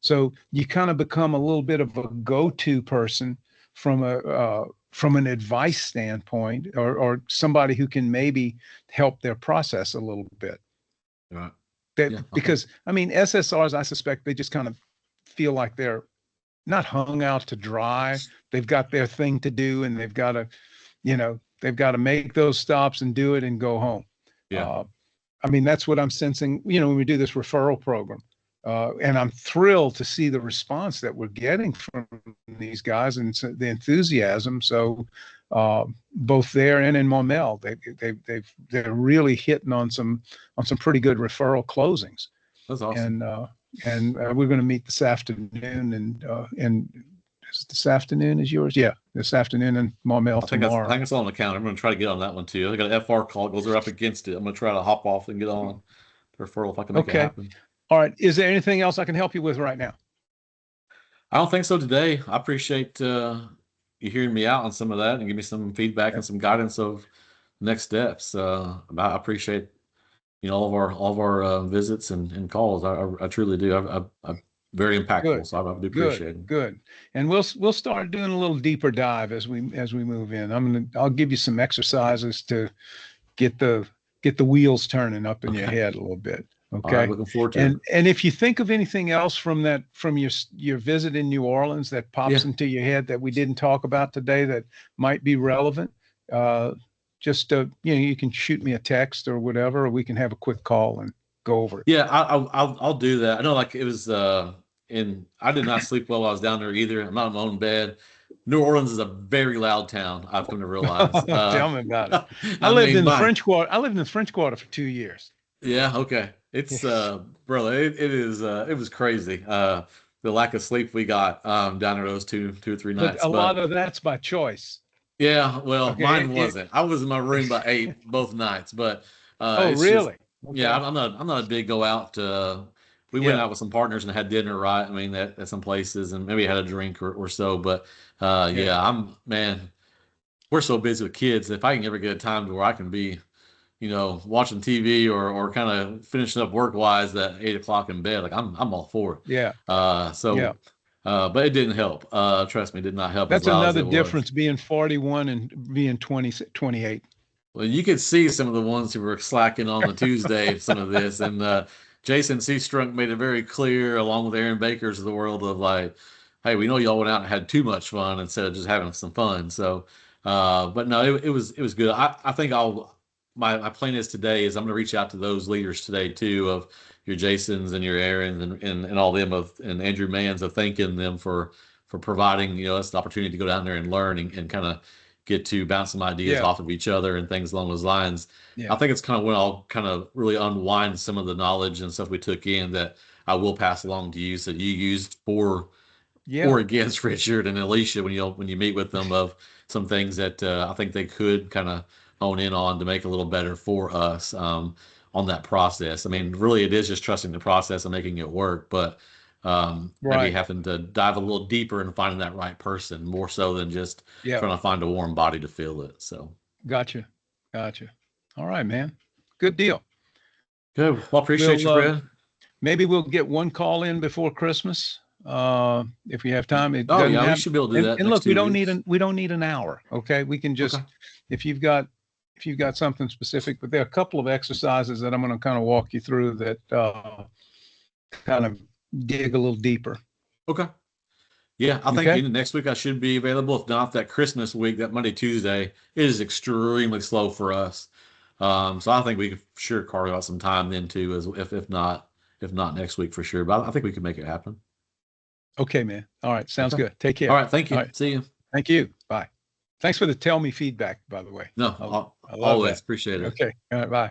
So you kind of become a little bit of a go-to person from an advice standpoint, or somebody who can maybe help their process a little bit. right. That Yeah. Okay. because I mean SSRs, I suspect they just kind of feel like they're not hung out to dry. They've got their thing to do, and they've got to make those stops and do it and go home. Yeah. Uh, I mean, that's what I'm sensing, when we do this referral program. And I'm thrilled to see the response that we're getting from these guys and the enthusiasm. So, both there and in Momel, they're really hitting on some pretty good referral closings. That's awesome. And we're going to meet this afternoon and this afternoon is yours? Yeah, this afternoon, and Maumelle tomorrow. I think it's on the calendar. I'm going to try to get on that one too. I got an FR call. It goes right up against it. I'm going to try to hop off and get on the referral if I can make it Okay. happen. All right. Is there anything else I can help you with right now? I don't think so today. I appreciate you hearing me out on some of that and give me some feedback and some guidance of next steps. I appreciate all of our visits and calls. I truly do. I'm very impactful. Good. So I do appreciate it. Good. And we'll start doing a little deeper dive as we move in. I'll give you some exercises to get the wheels turning up in your head a little bit. All Okay. right, looking forward to it. And if you think of anything else from your visit in New Orleans that pops into your head that we didn't talk about today that might be relevant, just you can shoot me a text or whatever, or we can have a quick call and go over it. Yeah, I'll do that. I know, like it was I did not sleep well while I was down there either. I'm not in my own bed. New Orleans is a very loud town. I've come to realize. Tell me about it. I lived in the French Quarter for 2 years. Yeah. Okay. It's bro. It was crazy. The lack of sleep we got down there those two or three nights. But a lot of that's by choice. Yeah. Well, mine wasn't. I was in my room by 8 both nights. But oh, really? Okay. Yeah. I'm not a big go out. We went out with some partners and had dinner, right? I mean, at some places, and maybe had a drink or so. But we're so busy with kids. If I can ever get a time to where I can be, watching TV or kind of finishing up work wise at 8 o'clock in bed, like I'm all for it. Yeah. But it didn't help. Trust me, it did not help. That's another difference being 41 and being 28. Well, you could see some of the ones who were slacking on the Tuesday, some of this, and Jason Seastrunk made it very clear, along with Aaron Baker's of the world, of like, hey, we know y'all went out and had too much fun instead of just having some fun. So, but no, it was good. I think my plan is today is I'm going to reach out to those leaders today too, of your Jasons and your Aarons and all them and Andrew Manns, of thanking them for providing us the opportunity to go down there and learn and kind of get to bounce some ideas off of each other and things along those lines. Yeah. I think it's kind of when I'll kind of really unwind some of the knowledge and stuff we took in that I will pass along to you, so you used for or against Richard and Alicia when you meet with them, of some things that I think they could kind of hone in on to make it a little better for us on that process. I mean, really, it is just trusting the process and making it work, but maybe having to dive a little deeper and finding that right person more so than just trying to find a warm body to feel it. So, gotcha. All right, man. Good deal. Good. Well, appreciate you, Fred. Maybe we'll get one call in before Christmas. If we have time. We should be able to do that. And look, we don't need an hour. Okay. We can just, if you've got something specific, but there are a couple of exercises that I'm going to kind of walk you through that kind of dig a little deeper. Okay. Yeah, I think next week I should be available. If not, that Christmas week, that Monday, Tuesday, is extremely slow for us. So I think we could sure carve out some time then too, as if not next week for sure. But I think we can make it happen. Okay, man. All right. Sounds good. Take care. All right. Thank you. Right. See you. Thank you. Bye. Thanks for the tell me feedback, by the way. No, I always appreciate it. Okay. All right. Bye.